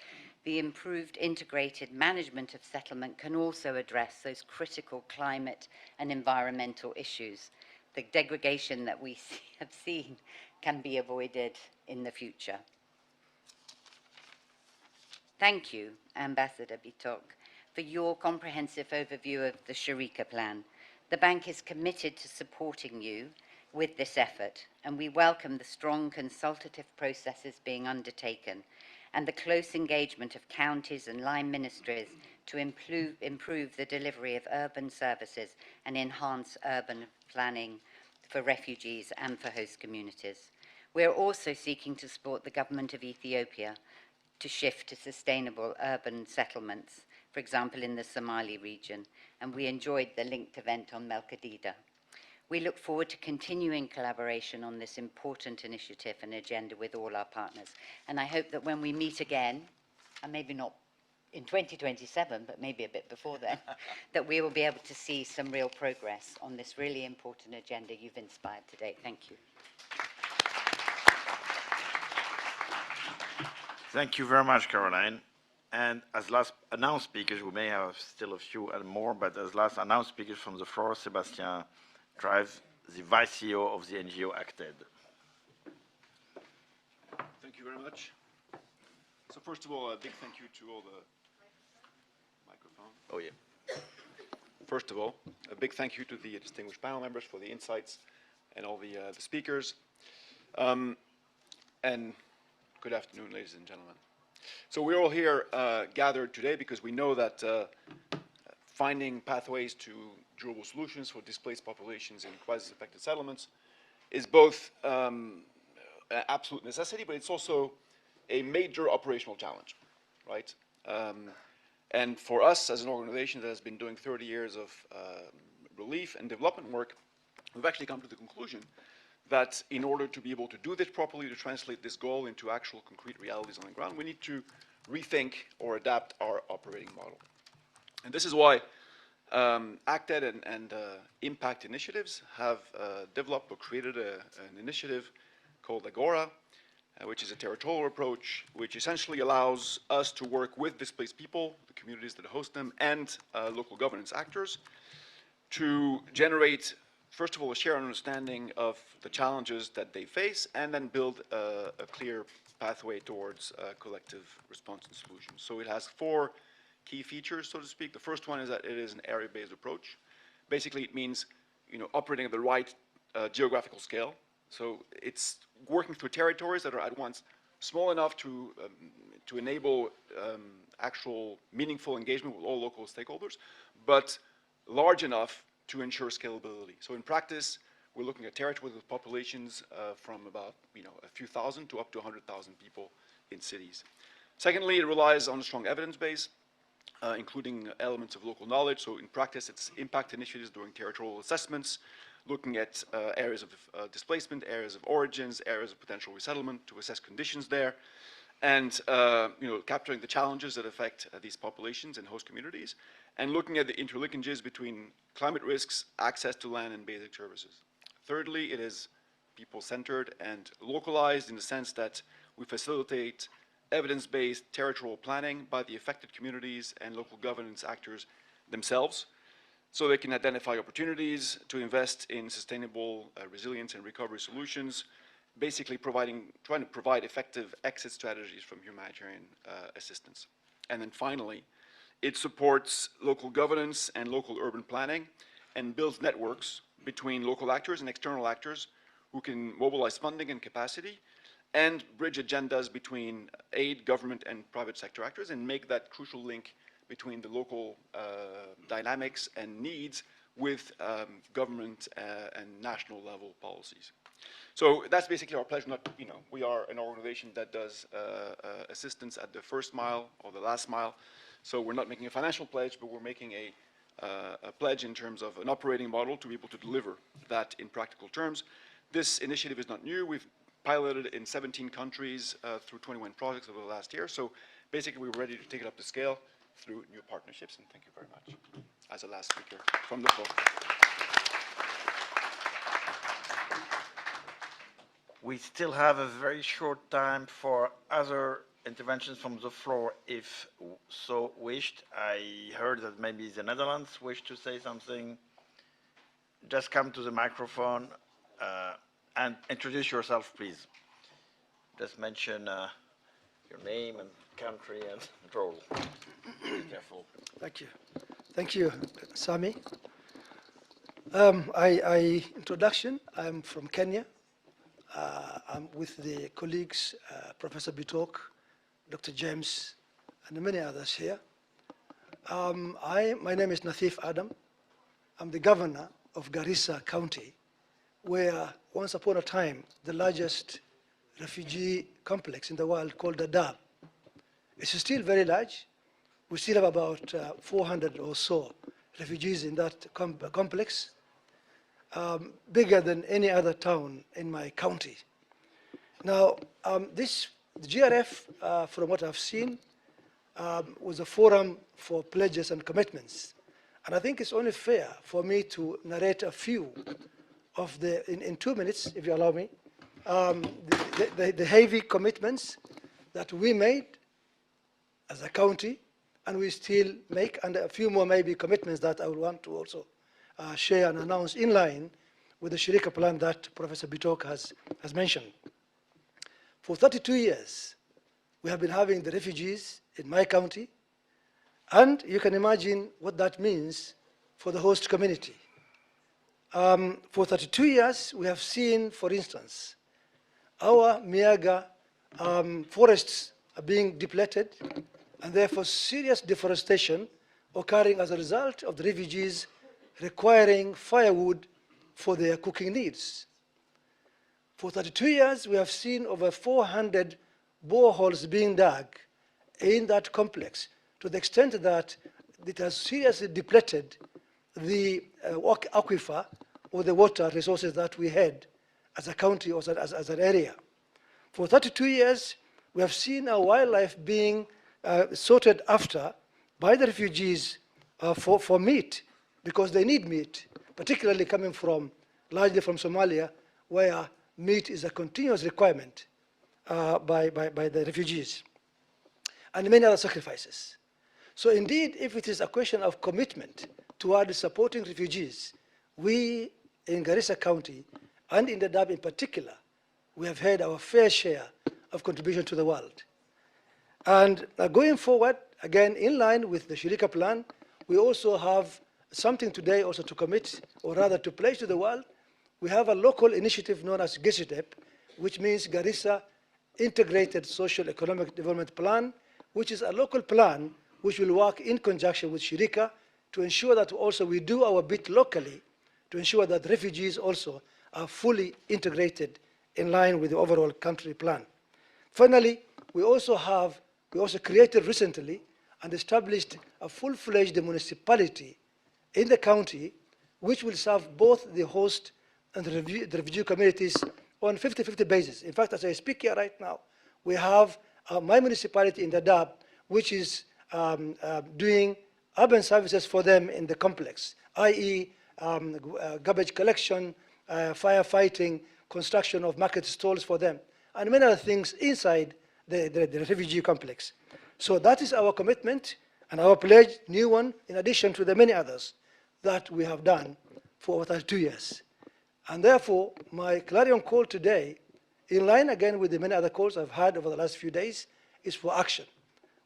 the improved integrated management of settlement can also address those critical climate and environmental issues. The degradation that we have seen can be avoided in the future. Thank you, Ambassador Bitok, for your comprehensive overview of the Sharika Plan. The bank is committed to supporting you with this effort, and we welcome the strong consultative processes being undertaken and the close engagement of counties and line ministries to improve the delivery of urban services and enhance urban planning for refugees and for host communities. We are also seeking to support the government of Ethiopia to shift to sustainable urban settlements, for example, in the Somali region, and we enjoyed the linked event on Melkadida. We look forward to continuing collaboration on this important initiative and agenda with all our partners. And I hope that when we meet again, and maybe not in 2027, but maybe a bit before then, that we will be able to see some real progress on this really important agenda you've inspired today. Thank you. Thank you very much, Caroline. And as last announced speakers, we may have still a few and more, but as last announced speakers from the floor, Sébastien Drives, the Vice CEO of the NGO ACTED. Thank you very much. So first of all, a big thank you to all the microphone. Oh yeah. First of all, a big thank you to the distinguished panel members for the insights and all the speakers. And good afternoon, ladies and gentlemen. So we're all here gathered today because we know that finding pathways to durable solutions for displaced populations in crisis-affected settlements is both an absolute necessity, but it's also a major operational challenge, right? And for us as an organization that has been doing 30 years of relief and development work, we've actually come to the conclusion that in order to be able to do this properly, to translate this goal into actual concrete realities on the ground, we need to rethink or adapt our operating model. And this is why ACTED and impact initiatives have developed or created an initiative called Agora, which is a territorial approach, which essentially allows us to work with displaced people, the communities that host them, and local governance actors to generate, first of all, a shared understanding of the challenges that they face, and then build a clear pathway towards collective response and solutions. So it has 4 key features, so to speak. The first one is that it is an area-based approach. Basically, it means, operating at the right geographical scale. So it's working through territories that are at once small enough to enable actual meaningful engagement with all local stakeholders, but large enough to ensure scalability. So in practice, we're looking at territories with populations from about a few thousand to up to 100,000 people in cities. Secondly, it relies on a strong evidence base, including elements of local knowledge. So in practice, it's impact initiatives doing territorial assessments, looking at areas of displacement, areas of origins, areas of potential resettlement to assess conditions there, and capturing the challenges that affect these populations and host communities, and looking at the interlinkages between climate risks, access to land, and basic services. Thirdly, it is people-centered and localized in the sense that we facilitate evidence-based territorial planning by the affected communities and local governance actors themselves, so they can identify opportunities to invest in sustainable resilience and recovery solutions, basically trying to provide effective exit strategies from humanitarian assistance. And then finally, it supports local governance and local urban planning and builds networks between local actors and external actors who can mobilize funding and capacity and bridge agendas between aid, government, and private sector actors and make that crucial link between the local dynamics and needs with government and national level policies. So that's basically our pledge. We are an organization that does assistance at the first mile or the last mile. So we're not making a financial pledge, but we're making a pledge in terms of an operating model to be able to deliver that in practical terms. This initiative is not new. We've piloted in 17 countries through 21 projects over the last year. So basically, we're ready to take it up to scale through new partnerships. And thank you very much. As a last speaker from the floor. We still have a very short time for other interventions from the floor, if so wished. I heard that maybe the Netherlands wish to say something. Just come to the microphone and introduce yourself, please. Just mention your name and country and role. Be careful. Thank you. Thank you, Sami. Introduction, I'm from Kenya. I'm with the colleagues, Professor Bitok, Dr. James, and many others here. My name is Nathif Adam. I'm the governor of Garissa County, where once upon a time, the largest refugee complex in the world called Dadaab. It's still very large. We still have about 400 or so refugees in that complex, bigger than any other town in my county. Now, the GRF, from what I've seen, was a forum for pledges and commitments. And I think it's only fair for me to narrate a few of in 2 minutes, if you allow me, the heavy commitments that we made as a county, and we still make, and a few more maybe commitments that I would want to also share and announce in line with the Shirika plan that Professor Bitok has mentioned. For 32 years, we have been having the refugees in my county, and you can imagine what that means for the host community. For 32 years, we have seen, for instance, our Miaga forests are being depleted, and therefore serious deforestation occurring as a result of the refugees requiring firewood for their cooking needs. For 32 years, we have seen over 400 boreholes being dug in that complex, to the extent that it has seriously depleted the aquifer or the water resources that we had as a county or as an area. For 32 years, we have seen our wildlife being sorted after by the refugees for meat, because they need meat, particularly coming largely from Somalia, where meat is a continuous requirement by the refugees, and many other sacrifices. So indeed, if it is a question of commitment toward supporting refugees, we in Garissa County, and in Dadaab in particular, we have had our fair share of contribution to the world. And going forward, again, in line with the Shirika plan, we also have something today also to commit, or rather to pledge to the world. We have a local initiative known as GESIDEP, which means Garissa Integrated Social Economic Development Plan, which is a local plan which will work in conjunction with Shirika to ensure that also we do our bit locally to ensure that refugees also are fully integrated in line with the overall country plan. Finally, we also created recently and established a full-fledged municipality in the county which will serve both the host and the refugee communities on 50-50 basis. In fact, as I speak here right now, we have my municipality in Dadaab, which is doing urban services for them in the complex, i.e. Garbage collection, firefighting, construction of market stalls for them, and many other things inside the refugee complex. So that is our commitment and our pledge, new one, in addition to the many others that we have done for over 2 years. And therefore, my clarion call today, in line again with the many other calls I've had over the last few days, is for action.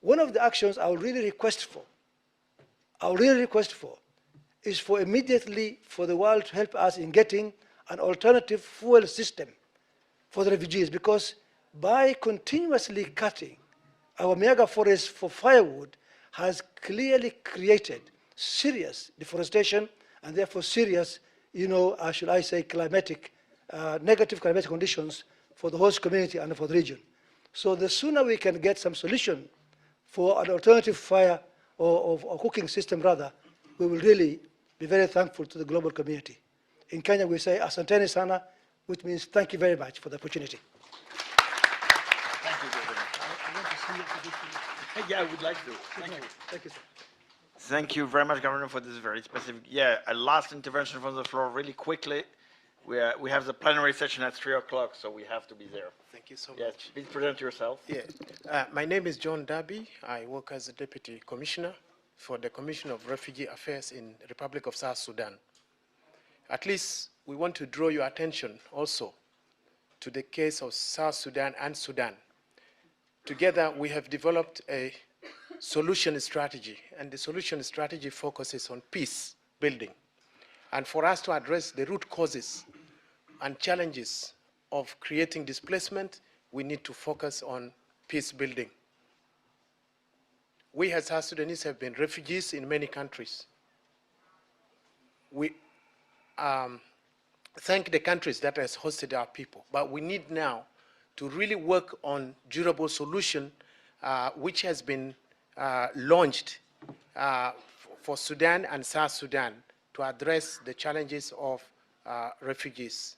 One of the actions I would really request for, is for immediately for the world to help us in getting an alternative fuel system for the refugees, because by continuously cutting our mega forests for firewood has clearly created serious deforestation and therefore serious, should I say, negative climatic conditions for the host community and for the region. So the sooner we can get some solution for an alternative fire or cooking system rather, we will really be very thankful to the global community. In Kenya we say asanteni sana, which means thank you very much for the opportunity. Thank you, Governor. Yeah, I would like to. Thank you. Thank you, sir. Thank you very much, Governor, for this very specific. Yeah, a last intervention from the floor, really quickly. We have the plenary session at 3 o'clock, so we have to be there. Thank you so Yes, much. please present yourself. Yeah. My name is John Darby. I work as a Deputy Commissioner for the Commission of Refugee Affairs in the Republic of South Sudan. At least we want to draw your attention also to the case of South Sudan and Sudan. Together, we have developed a solution strategy, and the solution strategy focuses on peace building. And for us to address the root causes and challenges of creating displacement, we need to focus on peace building. We as South Sudanese have been refugees in many countries. We thank the countries that has hosted our people, but we need now to really work on durable solution which has been launched for Sudan and South Sudan to address the challenges of refugees.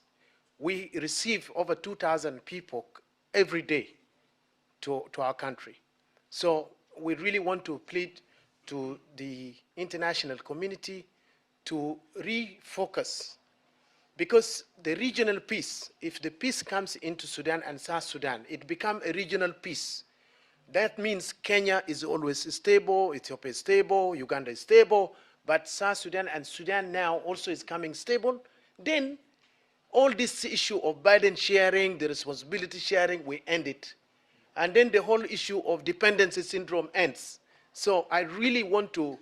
We receive over 2,000 people every day to our country. So we really want to plead to the international community to refocus, because the regional peace, if the peace comes into Sudan and South Sudan, it becomes a regional peace. That means Kenya is always stable, Ethiopia is stable, Uganda is stable, but South Sudan and Sudan now also is coming stable. Then all this issue of burden sharing, the responsibility sharing, we end it. And then the whole issue of dependency syndrome ends. So I really want to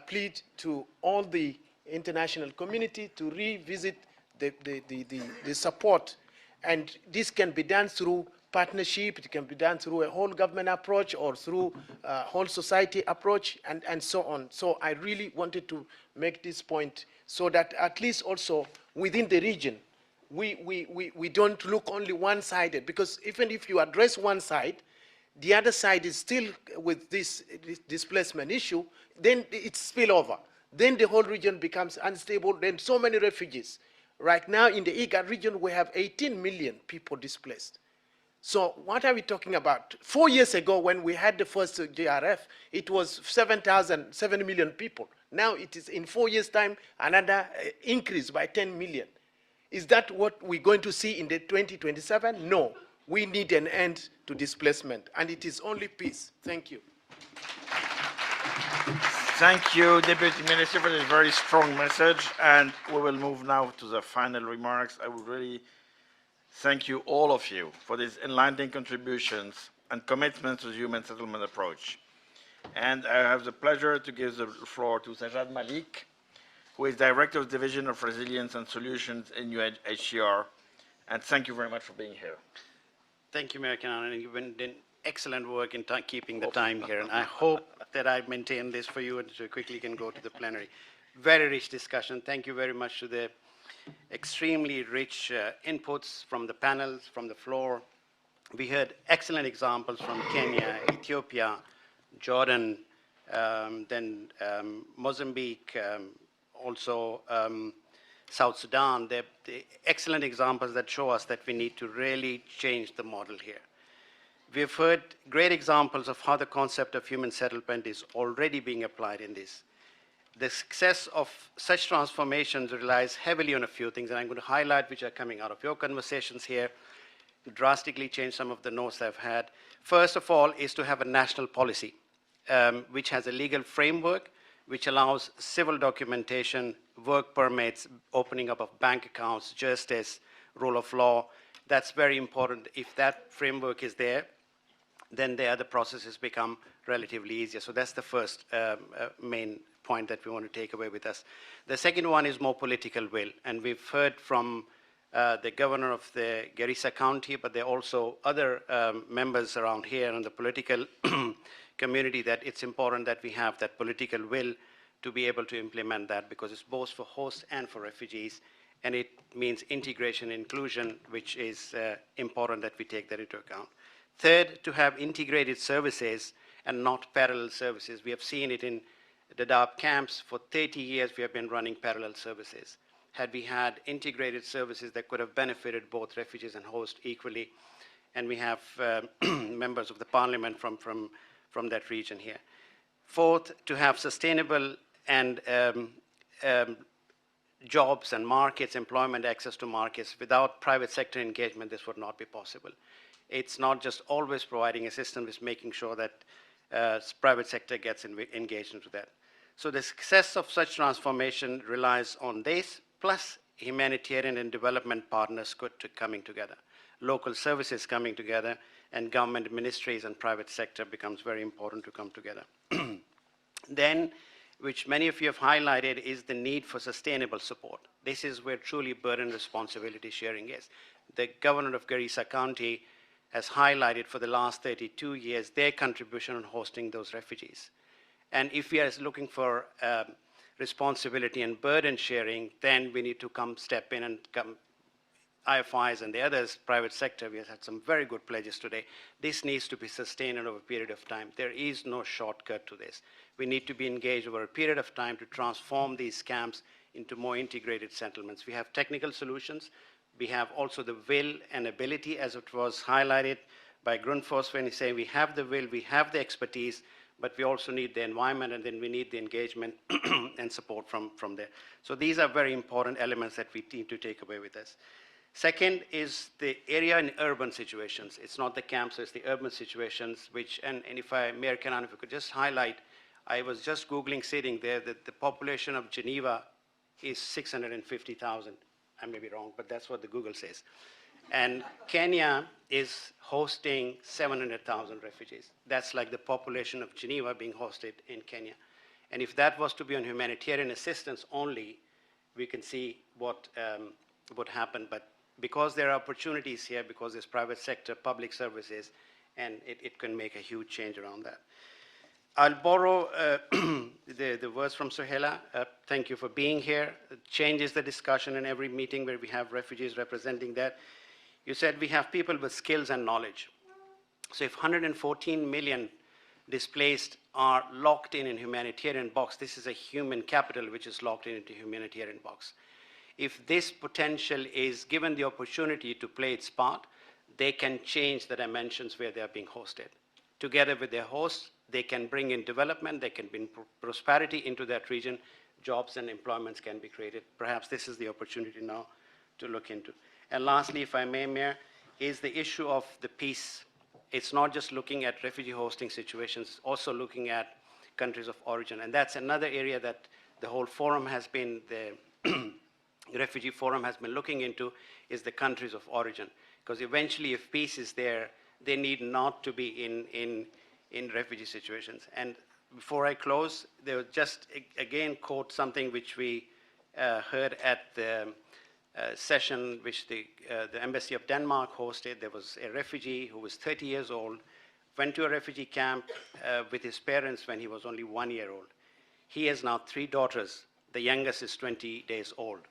plead to all the international community to revisit the support. And this can be done through partnership, it can be done through a whole government approach or through a whole society approach and so on. So I really wanted to make this point so that at least also within the region, we don't look only one-sided, because even if you address one side, the other side is still with this displacement issue, then it's spill over. Then the whole region becomes unstable, then so many refugees. Right now in the IGAD region, we have 18 million people displaced. So what are we talking about? 4 years ago, when we had the first GRF, it was 7 million people. Now it is in 4 years' time, another increase by 10 million. Is that what we're going to see in the 2027? No. We need an end to displacement, and it is only peace. Thank you. Thank you, Deputy Minister, for this very strong message. And we will move now to the final remarks. I would really thank you, all of you, for these enlightening contributions and commitments to the human settlement approach. And I have the pleasure to give the floor to Sajad Malik, who is Director of the Division of Resilience and Solutions in UNHCR. And thank you very much for being here. Thank you, Mayor Kanan, and you've been doing excellent work in keeping the time here. And I hope that I've maintained this for you and so quickly can go to the plenary. Very rich discussion. Thank you very much to the extremely rich inputs from the panels, from the floor. We heard excellent examples from Kenya, Ethiopia, Jordan, then Mozambique, also South Sudan. They're excellent examples that show us that we need to really change the model here. We've heard great examples of how the concept of human settlement is already being applied in this. The success of such transformations relies heavily on a few things, and I'm going to highlight which are coming out of your conversations here, drastically change some of the notes I've had. First of all is to have a national policy, which has a legal framework, which allows civil documentation, work permits, opening up of bank accounts, justice, rule of law. That's very important. If that framework is there, then the other processes become relatively easier. So that's the first main point that we want to take away with us. The second one is more political will, and we've heard from the governor of the Garissa County, but there are also other members around here in the political community that it's important that we have that political will to be able to implement that, because it's both for hosts and for refugees, and it means integration, inclusion, which is important that we take that into account. Third, to have integrated services and not parallel services. We have seen it in the Dadaab camps. For 30 years, we have been running parallel services. Had we had integrated services that could have benefited both refugees and hosts equally, and we have members of the parliament from that region here. Fourth, to have sustainable and jobs and markets, employment access to markets. Without private sector engagement, this would not be possible. It's not just always providing assistance, it's making sure that private sector gets engaged into that. So the success of such transformation relies on this, plus humanitarian and development partners coming together. Local services coming together, and government ministries and private sector becomes very important to come together. Then, which many of you have highlighted, is the need for sustainable support. This is where truly burden responsibility sharing is. The governor of Garissa County has highlighted for the last 32 years their contribution on hosting those refugees. And if we are looking for responsibility and burden sharing, then we need to step in and IFIs and the others, private sector, we have had some very good pledges today. This needs to be sustained over a period of time. There is no shortcut to this. We need to be engaged over a period of time to transform these camps into more integrated settlements. We have technical solutions. We have also the will and ability, as it was highlighted by Grundfos when he said we have the will, we have the expertise, but we also need the environment, and then we need the engagement and support from there. So these are very important elements that we need to take away with us. Second is the area in urban situations. It's not the camps, it's the urban situations, which, and if I, Mayor Kenan, if you could just highlight, I was just Googling sitting there that the population of Geneva is 650,000. I may be wrong, but that's what the Google says. And Kenya is hosting 700,000 refugees. That's like the population of Geneva being hosted in Kenya. And if that was to be on humanitarian assistance only, we can see what would happen. But because there are opportunities here, because there's private sector, public services, and it can make a huge change around that. I'll borrow the words from Sohaila. Thank you for being here. It changes the discussion in every meeting where we have refugees representing that. You said we have people with skills and knowledge. So if 114 million displaced are locked in humanitarian box, this is a human capital which is locked into humanitarian box. If this potential is given the opportunity to play its part, they can change the dimensions where they are being hosted. Together with their hosts, they can bring in development, they can bring prosperity into that region, jobs and employments can be created. Perhaps this is the opportunity now to look into. And lastly, if I may, Mayor, is the issue of the peace. It's not just looking at refugee hosting situations, also looking at countries of origin. And that's another area that the whole forum has been, the refugee forum has been looking into, is the countries of origin. Because eventually if peace is there, they need not to be in refugee situations. And before I close, there was just, again, quote something which we heard at the session which the Embassy of Denmark hosted. There was a refugee who was 30 years old, went to a refugee camp with his parents when he was only 1 year old. He has now 3 daughters. The youngest is 20 days old.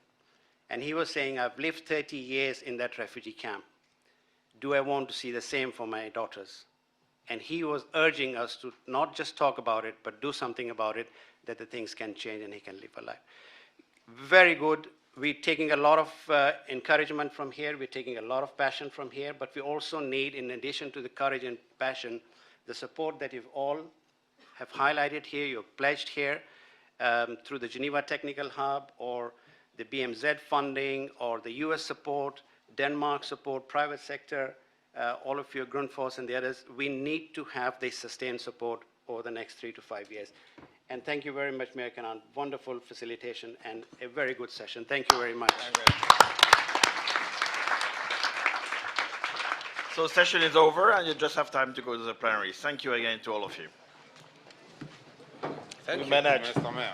And he was saying, I've lived 30 years in that refugee camp. Do I want to see the same for my daughters? And he was urging us to not just talk about it, but do something about it, that the things can change and he can live a life. very good. We're taking a lot of encouragement from here. We're taking a lot of passion from here, but we also need, in addition to the courage and passion, the support that you've all have highlighted here, you've pledged here through the Geneva Technical Hub or the BMZ funding or the US support, Denmark support, private sector, all of your Grundfos and the others. We need to have this sustained support over the next 3 to 5 years. And thank you very much, Mayor Kanan. Wonderful facilitation and a very good session. Thank you very much. So the session is over and you just have time to go to the plenary. Thank you again to all of you. Thank We you, managed. Mr. Mayor.